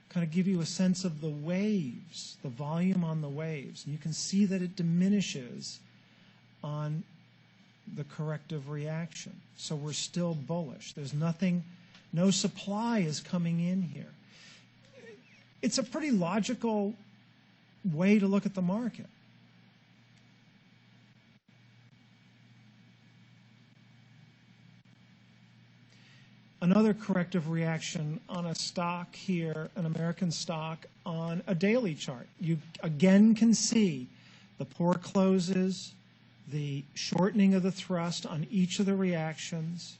kind of give you a sense of the waves, the volume on the waves. And you can see that it diminishes on the corrective reaction. So we're still bullish. There's nothing, no supply is coming in here. It's a pretty logical way to look at the market. Another corrective reaction on a stock here, an American stock, on a daily chart. You again can see the poor closes, the shortening of the thrust on each of the reactions.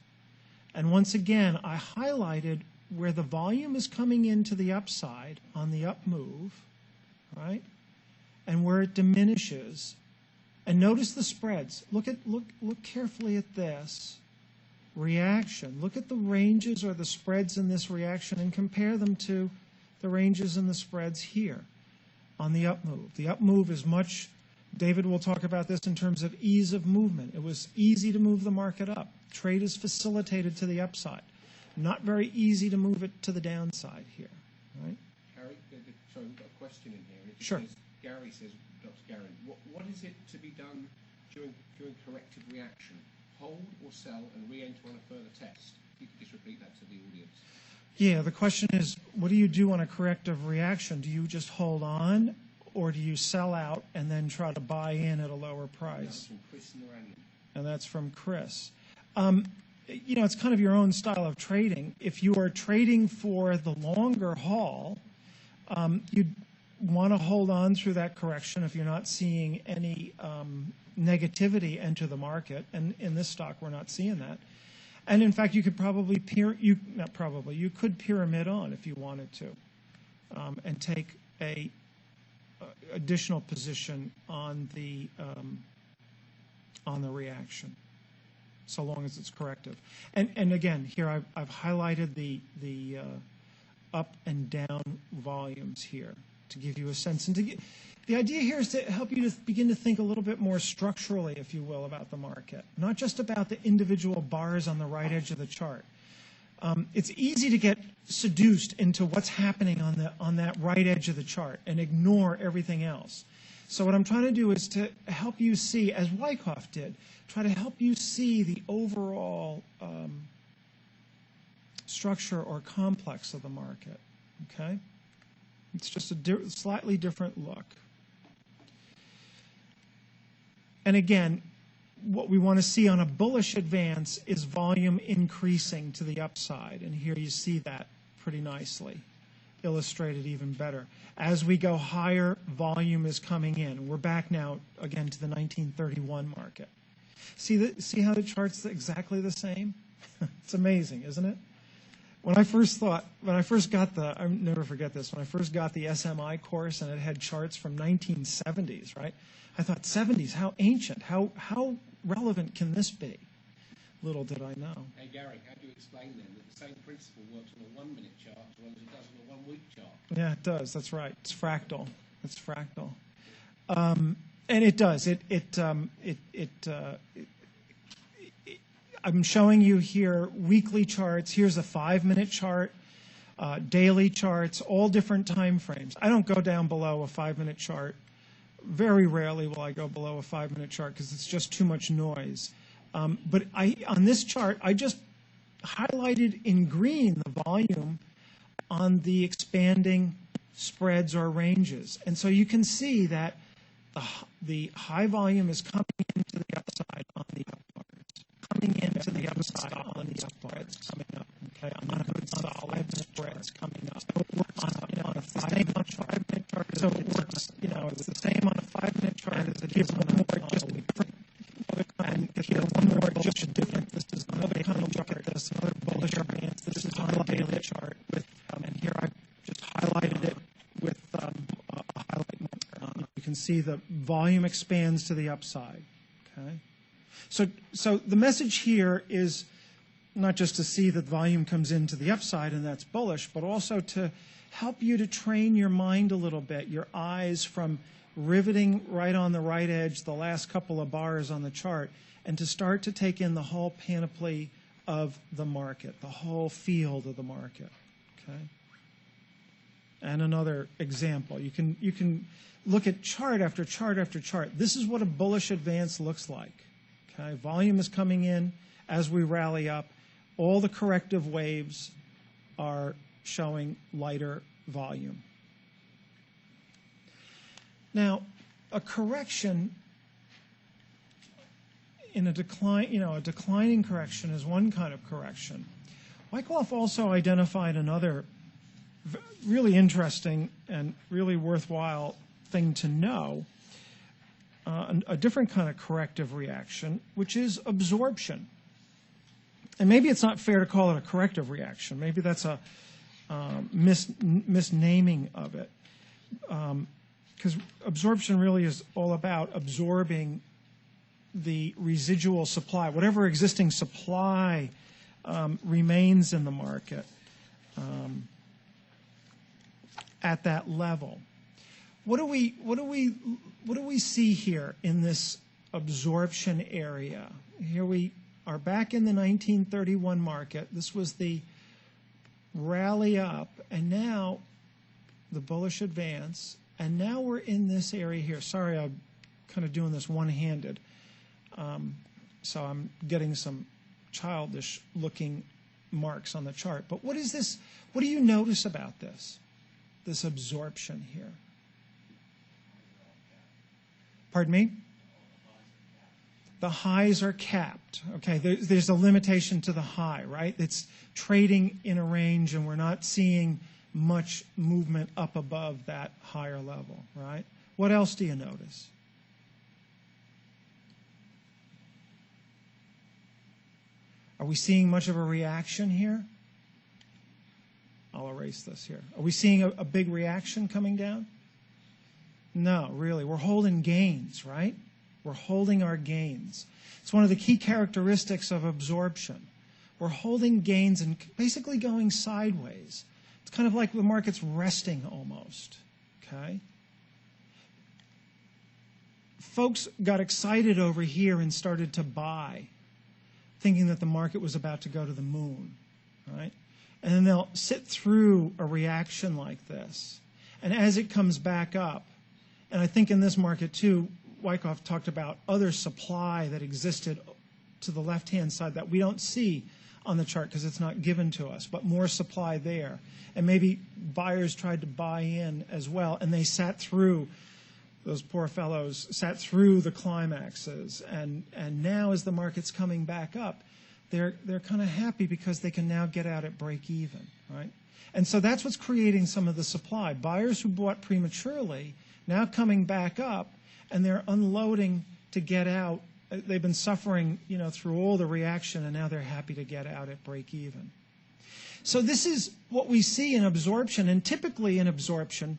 And once again, I highlighted where the volume is coming into the upside on the up move, right? And where it diminishes. And notice the spreads. Look carefully at this reaction. Look at the ranges or the spreads in this reaction and compare them to the ranges and the spreads here on the up move. The up move is much, David will talk about this in terms of ease of movement. It was easy to move the market up. Trade is facilitated to the upside. Not very easy to move it to the downside here, right? Harry, sorry, we've got a question in here. It Sure. says, Gary says, Dr. Gary, what is it to be done during corrective reaction? Hold or sell and re-enter on a further test? If you could just repeat that to the audience. Yeah, the question is, what do you do on a corrective reaction? Do you just hold on, or do you sell out and then try to buy in at a lower price? That's from Chris Narangan. And that's from Chris. You know, it's kind of your own style of trading. If you are trading for the longer haul, you'd want to hold on through that correction if you're not seeing any negativity enter the market. And in this stock, we're not seeing that. And in fact, you could probably you could pyramid on if you wanted to, and take a additional position on the reaction, so long as it's corrective. And again, here I've highlighted the up and down volumes here to give you a sense. And the idea here is to help you to begin to think a little bit more structurally, if you will, about the market, not just about the individual bars on the right edge of the chart. It's easy to get seduced into what's happening on that right edge of the chart and ignore everything else. So what I'm trying to do is to help you see, as Wyckoff did, try to help you see the overall structure or complex of the market. Okay? It's just a slightly different look. And again, what we want to see on a bullish advance is volume increasing to the upside. And here you see that pretty nicely, illustrated even better. As we go higher, volume is coming in. We're back now, again, to the 1931 market. See how the chart's exactly the same? It's amazing, isn't it? When I first got I'll never forget this, when I first got the SMI course and it had charts from 1970s, right? I thought, 70s, how ancient, how relevant can this be? Little did I know. Hey Gary, how do you explain then that the same principle works on a 1 minute chart as well as it does on a 1 week chart? Yeah, it does. That's right. It's fractal. It's fractal. And it does. I'm showing you here weekly charts. Here's a 5-minute chart, daily charts, all different time frames. I don't go down below a 5-minute chart. Very rarely will I go below a 5-minute chart because it's just too much noise. But on this chart, I just highlighted in green the volume on the expanding spreads or ranges. And so you can see that the high volume is coming into the upside on the upwards, coming into the upside on the upwards, coming up. Okay, on the good solid spreads coming up. So it works on a 5-minute chart. So it works, it's the same on a 5-minute chart as it is on a more just different. And here, one more just different. This is another kind of chart. This is another bullish advance. This is on a daily chart with, and here I just highlighted it with a highlight. You can see the volume expands to the upside. Okay, so the message here is not just to see that volume comes into the upside and that's bullish, but also to help you to train your mind a little bit, your eyes from riveting right on the right edge, the last couple of bars on the chart, and to start to take in the whole panoply of the market, the whole field of the market. Okay. And another example, you can look at chart after chart after chart. This is what a bullish advance looks like. Okay, volume is coming in as we rally up. All the corrective waves are showing lighter volume. Now, a correction in a declining correction is one kind of correction. Wyckoff also identified another really interesting and really worthwhile thing to know, a different kind of corrective reaction, which is absorption. And maybe it's not fair to call it a corrective reaction. Maybe that's a misnaming of it. Because absorption really is all about absorbing the residual supply, whatever existing supply remains in the market at that level. What do we see here in this absorption area? Here we are back in the 1931 market. This was the rally up, and now the bullish advance. And now we're in this area here. Sorry, I'm kind of doing this one-handed. So I'm getting some childish-looking marks on the chart. But what is this? What do you notice about this absorption here? Pardon me? The highs are capped. Okay, there's a limitation to the high, right? It's trading in a range, and we're not seeing much movement up above that higher level, right? What else do you notice? Are we seeing much of a reaction here? I'll erase this here. Are we seeing a big reaction coming down? No, really. We're holding gains, right? We're holding our gains. It's one of the key characteristics of absorption. We're holding gains and basically going sideways. It's kind of like the market's resting almost, okay? Folks got excited over here and started to buy, thinking that the market was about to go to the moon, right? And then they'll sit through a reaction like this. And as it comes back up, and I think in this market too, Wyckoff talked about other supply that existed to the left-hand side that we don't see on the chart because it's not given to us, but more supply there. And maybe buyers tried to buy in as well, and they sat through Those poor fellows sat through the climaxes, and now as the market's coming back up, they're kind of happy because they can now get out at break even, right? And so that's what's creating some of the supply. Buyers who bought prematurely now coming back up, and they're unloading to get out. They've been suffering, through all the reaction, and now they're happy to get out at break even. So this is what we see in absorption, and typically in absorption,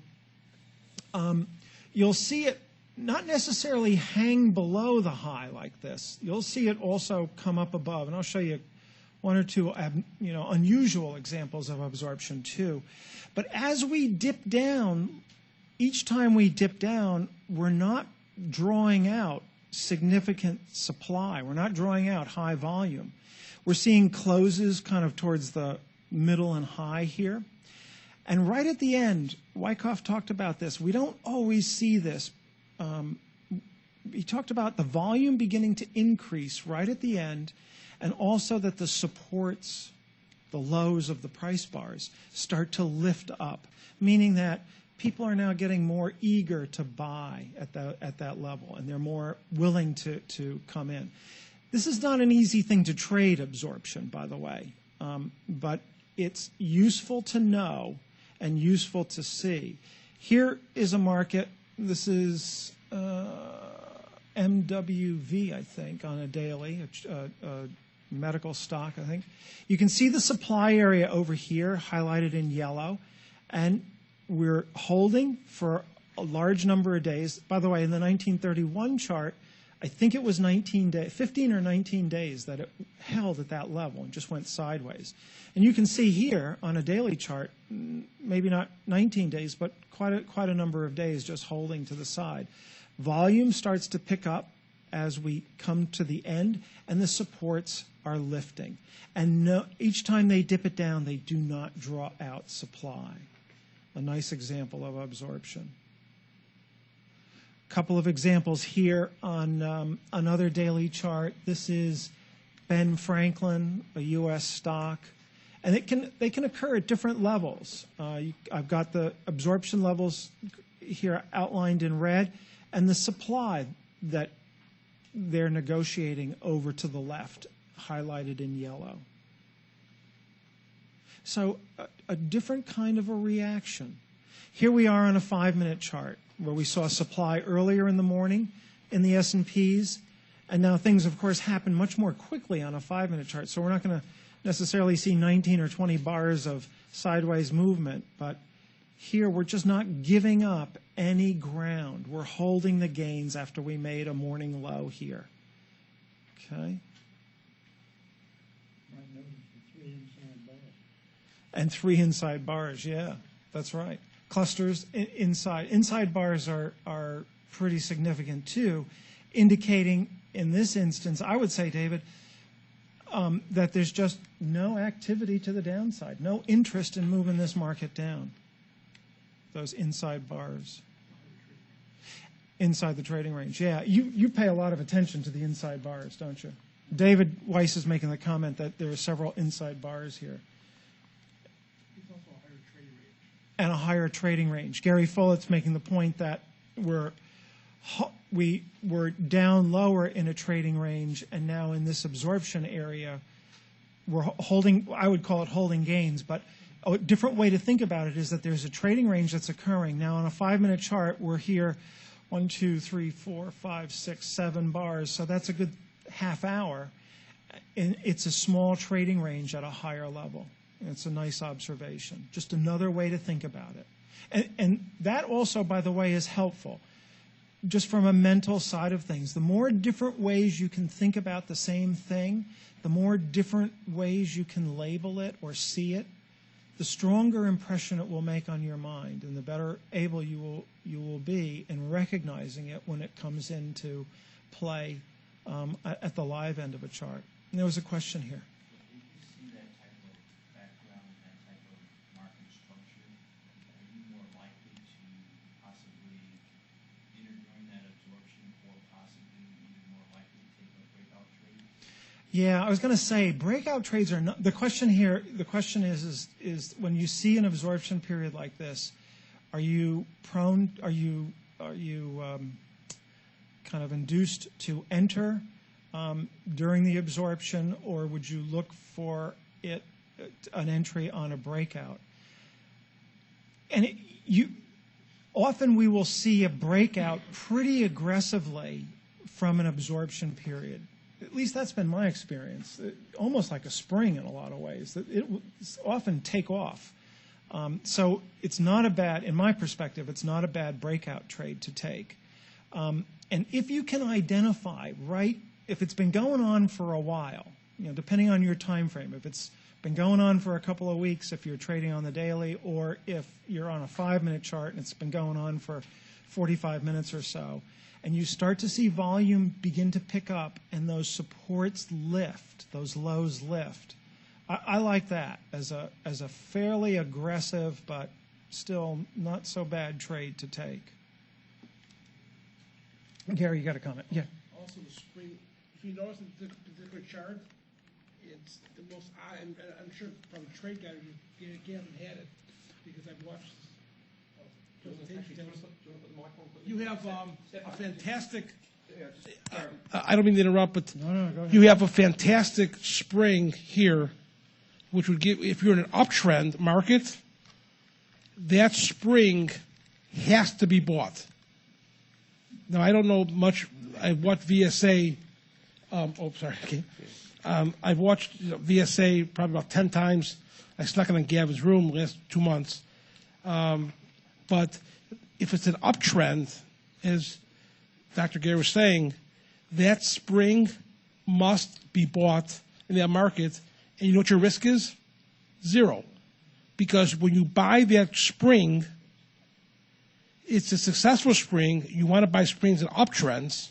you'll see it not necessarily hang below the high like this. You'll see it also come up above, and I'll show you one or two unusual examples of absorption too. But as we dip down, each time we dip down, we're not drawing out significant supply. We're not drawing out high volume. We're seeing closes kind of towards the middle and high here. And right at the end, Wyckoff talked about this. We don't always see this. He talked about the volume beginning to increase right at the end, and also that the supports, the lows of the price bars, start to lift up, meaning that people are now getting more eager to buy at that level, and they're more willing to come in. This is not an easy thing to trade, absorption, by the way, but it's useful to know and useful to see. Here is a market. This is MWV, I think, on a daily, a medical stock, I think. You can see the supply area over here highlighted in yellow, and we're holding for a large number of days. By the way, in the 1931 chart, I think it was 15 or 19 days that it held at that level and just went sideways. And you can see here on a daily chart, maybe not 19 days, but quite a number of days just holding to the side. Volume starts to pick up as we come to the end, and the supports are lifting. And each time they dip it down, they do not draw out supply. A nice example of absorption. A couple of examples here on another daily chart. This is Ben Franklin, a U.S. stock. And they can occur at different levels. I've got the absorption levels here outlined in red, and the supply that they're negotiating over to the left, highlighted in yellow. So a different kind of a reaction. Here we are on a 5-minute chart where we saw supply earlier in the morning in the S&Ps, and now things, of course, happen much more quickly on a 5-minute chart. So we're not going to necessarily see 19 or 20 bars of sideways movement, but here we're just not giving up any ground. We're holding the gains after we made a morning low here. Okay? And 3 inside bars, yeah, that's right. Clusters inside. Inside bars are pretty significant too, indicating in this instance, I would say, David, that there's just no activity to the downside, no interest in moving this market down. Those inside bars. Inside the trading range, yeah. You pay a lot of attention to the inside bars, don't you? David Weiss is making the comment that there are several inside bars here. And a higher trading range. Gary Follett's making the point that we're down lower in a trading range, and now in this absorption area, we're holding, I would call it holding gains, but a different way to think about it is that there's a trading range that's occurring. Now on a 5-minute chart, we're here 1, 2, 3, 4, 5, 6, 7 bars, so that's a good half hour. And it's a small trading range at a higher level. It's a nice observation. Just another way to think about it. And that also, by the way, is helpful. Just from a mental side of things, the more different ways you can think about the same thing, the more different ways you can label it or see it, the stronger impression it will make on your mind, and the better able you will be in recognizing it when it comes into play at the live end of a chart. And there was a question here. Yeah, I was going to say breakout trades are not. The question here, the question is when you see an absorption period like this, are you prone? Are you kind of induced to enter during the absorption, or would you look for an entry on a breakout? And often we will see a breakout pretty aggressively from an absorption period. At least that's been my experience. Almost like a spring in a lot of ways. It will often take off. So it's not a bad, in my perspective, it's not a bad breakout trade to take. And if you can identify, right, if it's been going on for a while, depending on your time frame, if it's been going on for a couple of weeks, if you're trading on the daily, or if you're on a 5-minute chart and it's been going on for 45 minutes or so, and you start to see volume begin to pick up and those supports lift, those lows lift, I like that as a fairly aggressive but still not so bad trade to take. Gary, you got a comment? Yeah. Also, the spring, if you notice in this particular chart, it's the most, and I'm sure from a trade guy, you haven't had it because I've watched presentations. You have a fantastic, I don't mean to interrupt, but No, go ahead. you have a fantastic spring here, which would give, if you're in an uptrend market, that spring has to be bought. Now, I don't know much. I've watched VSA. Okay. I've watched VSA probably about 10 times. I snuck it in Gavin's room last 2 months. But if it's an uptrend, as Dr. Gary was saying, that spring must be bought in that market. And you know what your risk is? 0. Because when you buy that spring, it's a successful spring. You want to buy springs in uptrends,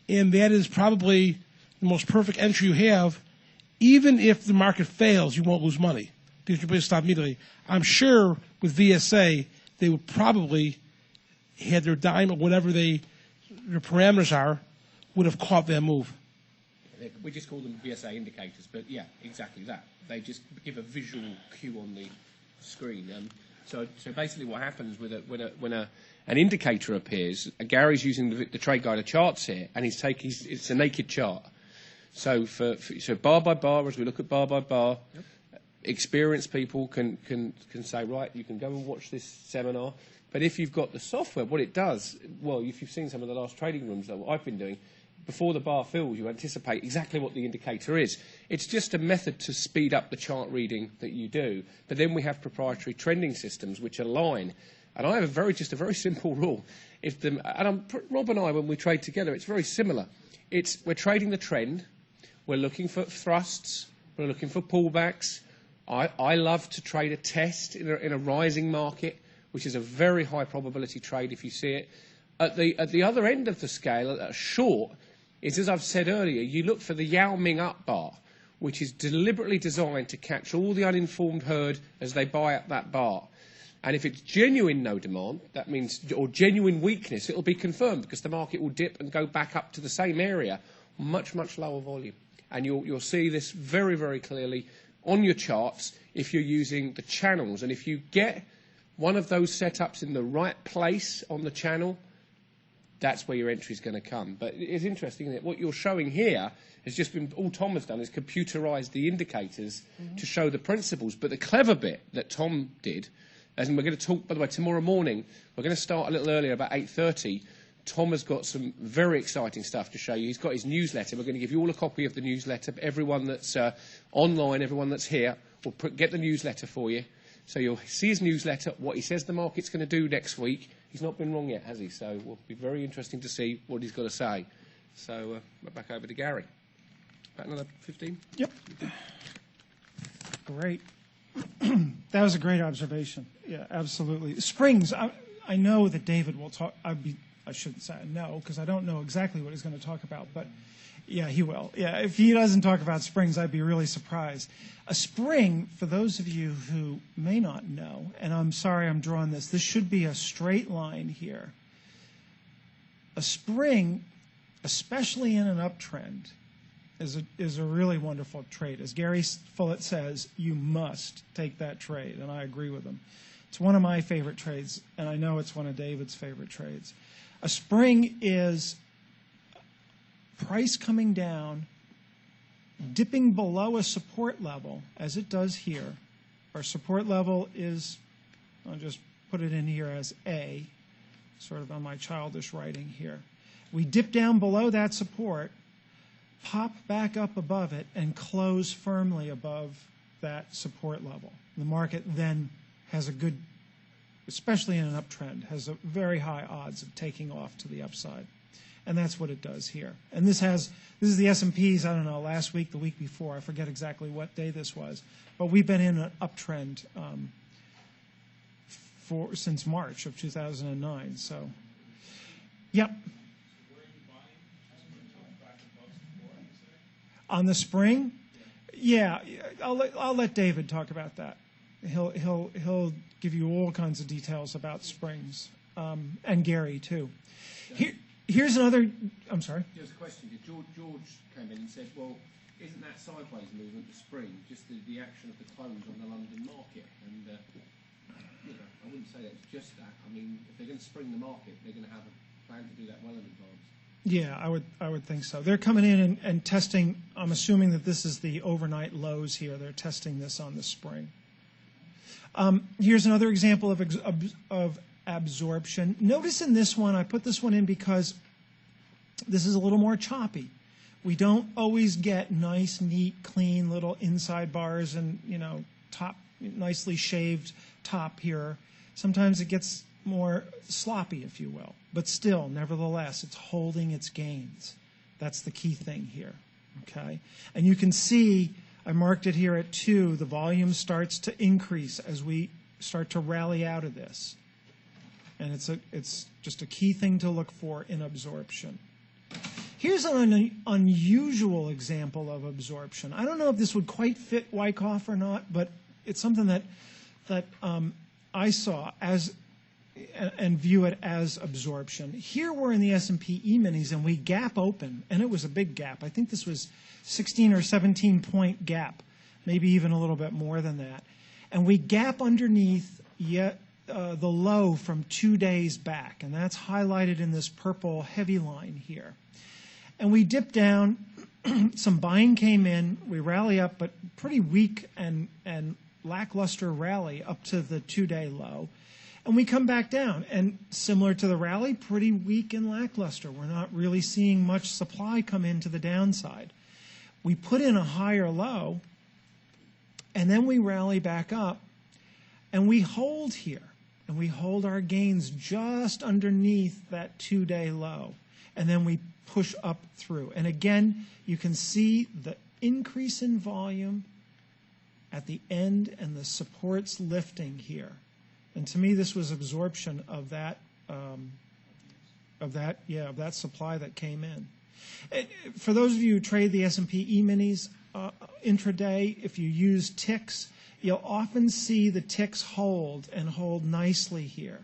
and that is probably the most perfect entry you have. Even if the market fails, you won't lose money because you're going to stop immediately. I'm sure with VSA, they would probably had their dime or whatever their parameters are, would have caught that move. We just call them VSA indicators, but yeah, exactly that. They just give a visual cue on the screen. So basically, what happens with when an indicator appears, Gary's using the trade guide charts here, and it's a naked chart. So so bar by bar, as we look at bar by bar, yep. Experienced people can say, right, you can go and watch this seminar. But if you've got the software, what it does, well, if you've seen some of the last trading rooms that I've been doing, before the bar fills, you anticipate exactly what the indicator is. It's just a method to speed up the chart reading that you do. But then we have proprietary trending systems which align. And I have a very simple rule. Rob and I, when we trade together, it's very similar. We're trading the trend. We're looking for thrusts. We're looking for pullbacks. I love to trade a test in a rising market, which is a very high probability trade if you see it. At the other end of the scale, at a short, is, as I've said earlier, you look for the Yao Ming up bar, which is deliberately designed to catch all the uninformed herd as they buy up that bar. And if it's genuine no demand, that means, or genuine weakness, it'll be confirmed because the market will dip and go back up to the same area, much lower volume. And you'll see this very, very clearly on your charts if you're using the channels. And if you get one of those setups in the right place on the channel, that's where your entry is going to come. But it's interesting that what you're showing here has just been, all Tom has done is computerized the indicators to show the principles. But the clever bit that Tom did, and we're going to talk, by the way, tomorrow morning, we're going to start a little earlier, about 8:30. Tom has got some very exciting stuff to show you. He's got his newsletter. We're going to give you all a copy of the newsletter. Everyone that's online, everyone that's here, we'll get the newsletter for you. So you'll see his newsletter, what he says the market's going to do next week. He's not been wrong yet, has he? So it'll be very interesting to see what he's got to say. So back over to Gary. About another 15? Yep. Great. That was a great observation. Yeah, absolutely. Springs, I know that David will talk. I shouldn't say no, because I don't know exactly what he's going to talk about, but yeah, he will. Yeah, if he doesn't talk about springs, I'd be really surprised. A spring, for those of you who may not know, and I'm sorry I'm drawing this should be a straight line here. A spring, especially in an uptrend, is a really wonderful trade. As Gary Follett says, you must take that trade, and I agree with him. It's one of my favorite trades, and I know it's one of David's favorite trades. A spring is price coming down, dipping below a support level, as it does here. Our support level is, I'll just put it in here as A, sort of on my childish writing here. We dip down below that support, pop back up above it, and close firmly above that support level. The market then has a good, especially in an uptrend, has a very high odds of taking off to the upside. And that's what it does here. And this is the S&Ps, I don't know, last week, the week before. I forget exactly what day this was. But we've been in an uptrend since March of 2009. So, yep. On the spring? Yeah, I'll let David talk about that. He'll give you all kinds of details about springs, and Gary too. Here's another. I'm sorry. There's a question. George came in and said, "Well, isn't that sideways movement the spring just the action of the close on the London market?" And I wouldn't say that's just that. I mean, if they're going to spring the market, they're going to have a plan to do that well in advance. Yeah, I would think so. They're coming in and testing. I'm assuming that this is the overnight lows here. They're testing this on the spring. Here's another example of absorption. Notice in this one, I put this one in because this is a little more choppy. We don't always get nice, neat, clean little inside bars and, top, nicely shaved top here. Sometimes it gets more sloppy, if you will. But still, nevertheless, it's holding its gains. That's the key thing here, okay? And you can see, I marked it here at 2, the volume starts to increase as we start to rally out of this. And it's just a key thing to look for in absorption. Here's an unusual example of absorption. I don't know if this would quite fit Wyckoff or not, but it's something that I saw and view it as absorption. Here we're in the S&P E-minis, and we gap open, and it was a big gap. I think this was 16 or 17-point gap, maybe even a little bit more than that. And we gap underneath the low from 2 days back, and that's highlighted in this purple heavy line here. And we dip down, some buying came in, we rally up, but pretty weak and lackluster rally up to the 2-day low. And we come back down, and similar to the rally, pretty weak and lackluster. We're not really seeing much supply come into the downside. We put in a higher low, and then we rally back up, and we hold here. And we hold our gains just underneath that 2-day low. And then we push up through. And again, you can see the increase in volume at the end and the supports lifting here. And to me, this was absorption of that supply that came in. For those of you who trade the S&P E-minis intraday, if you use ticks, you'll often see the ticks hold nicely here.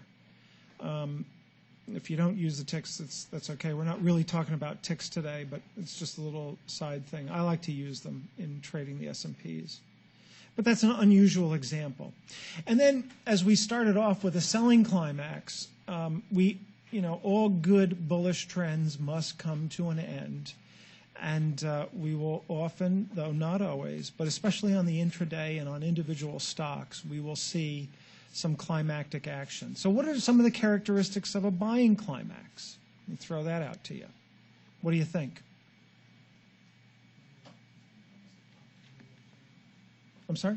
If you don't use the ticks, that's okay. We're not really talking about ticks today, but it's just a little side thing. I like to use them in trading the S&Ps. But that's an unusual example. And then, as we started off with a selling climax, all good bullish trends must come to an end. And we will often, though not always, but especially on the intraday and on individual stocks, we will see some climactic action. So what are some of the characteristics of a buying climax? Let me throw that out to you. What do you think? I'm sorry?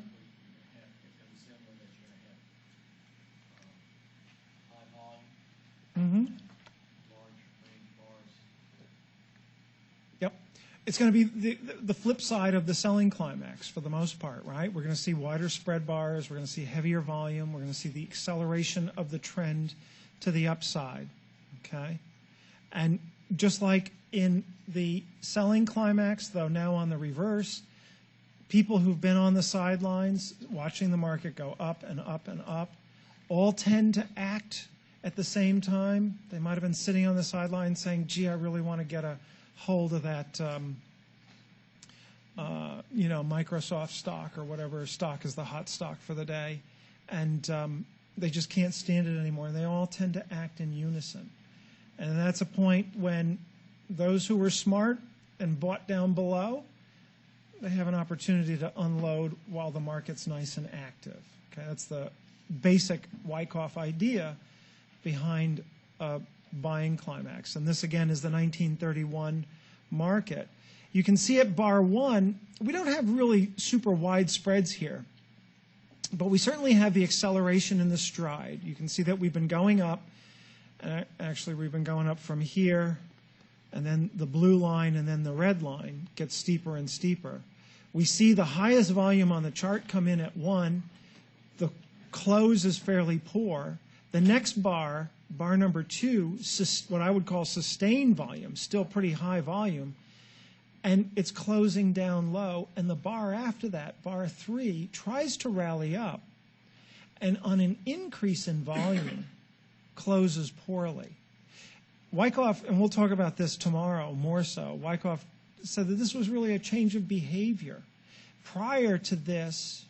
Mm-hmm. Yep. It's going to be the flip side of the selling climax for the most part, right? We're going to see wider spread bars. We're going to see heavier volume. We're going to see the acceleration of the trend to the upside, okay? And just like in the selling climax, though now on the reverse, people who've been on the sidelines watching the market go up and up and up all tend to act at the same time. They might have been sitting on the sidelines saying, gee, I really want to get a hold of that Microsoft stock or whatever stock is the hot stock for the day. And they just can't stand it anymore, and they all tend to act in unison. And that's a point when those who were smart and bought down below, they have an opportunity to unload while the market's nice and active. Okay, that's the basic Wyckoff idea behind a buying climax. And this, again, is the 1931 market. You can see at bar 1, we don't have really super wide spreads here, but we certainly have the acceleration in the stride. You can see that we've been going up. Actually, we've been going up from here, and then the blue line and then the red line gets steeper and steeper. We see the highest volume on the chart come in at 1. The close is fairly poor. The next bar, bar number 2, what I would call sustained volume, still pretty high volume, and it's closing down low. And the bar after that, bar 3, tries to rally up, and on an increase in volume, closes poorly. Wyckoff, and we'll talk about this tomorrow more so, Wyckoff said that this was really a change of behavior. Prior to this,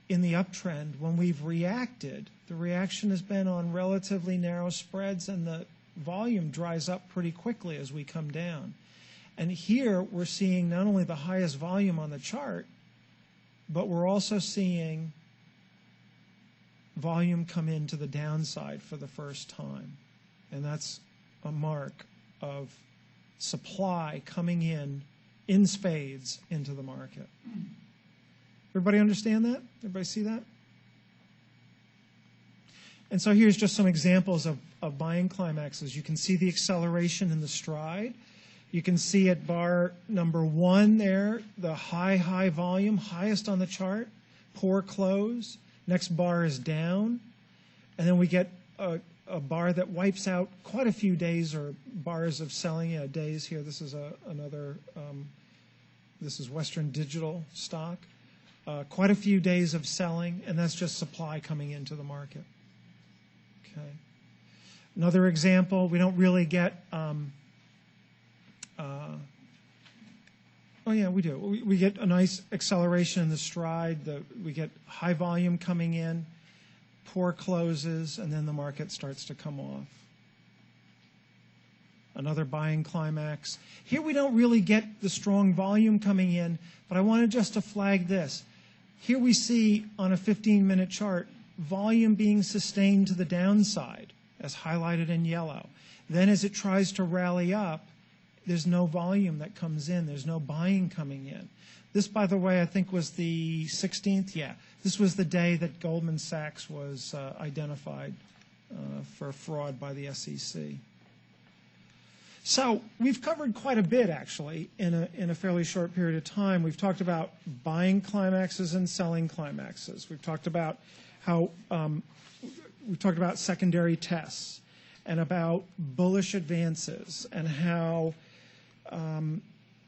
in the uptrend, when we've reacted, the reaction has been on relatively narrow spreads, and the volume dries up pretty quickly as we come down. And here we're seeing not only the highest volume on the chart, but we're also seeing volume come into the downside for the first time. And that's a mark of supply coming in spades into the market. Everybody understand that? Everybody see that? And so here's just some examples of buying climaxes. You can see the acceleration in the stride. You can see at bar number 1 there, the high volume, highest on the chart, poor close. Next bar is down. And then we get a bar that wipes out quite a few days or bars of selling days here. This is this is Western Digital stock. Quite a few days of selling, and that's just supply coming into the market. Okay. Another example, we don't really get, oh yeah, we do. We get a nice acceleration in the stride. We get high volume coming in, poor closes, and then the market starts to come off. Another buying climax. Here we don't really get the strong volume coming in, but I wanted just to flag this. Here we see on a 15-minute chart volume being sustained to the downside, as highlighted in yellow. Then as it tries to rally up, there's no volume that comes in. There's no buying coming in. This, by the way, I think was the 16th. Yeah, this was the day that Goldman Sachs was identified for fraud by the SEC. So we've covered quite a bit, actually, in a fairly short period of time. We've talked about buying climaxes and selling climaxes. We've talked about how we've talked about secondary tests and about bullish advances and how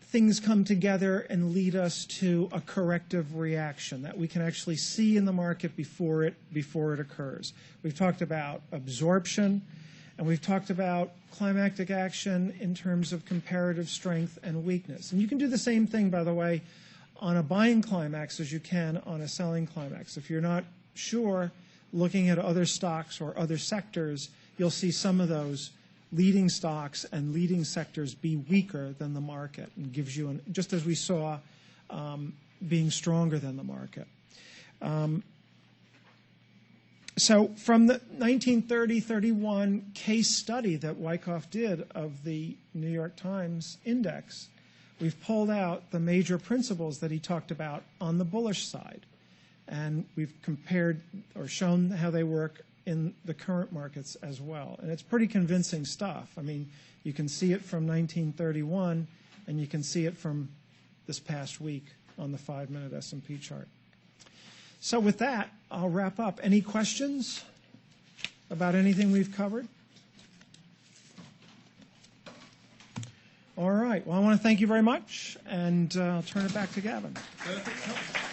things come together and lead us to a corrective reaction that we can actually see in the market before it occurs. We've talked about absorption, and we've talked about climactic action in terms of comparative strength and weakness. And you can do the same thing, by the way, on a buying climax as you can on a selling climax. If you're not sure, looking at other stocks or other sectors, you'll see some of those leading stocks and leading sectors be weaker than the market, and gives you, just as we saw, being stronger than the market. So from the 1930-31 case study that Wyckoff did of the New York Times index, we've pulled out the major principles that he talked about on the bullish side. And we've compared or shown how they work in the current markets as well. And it's pretty convincing stuff. I mean, you can see it from 1931, and you can see it from this past week on the 5-minute S&P chart. So with that, I'll wrap up. Any questions about anything we've covered? All right. Well, I want to thank you very much, and I'll turn it back to Gavin. Perfect.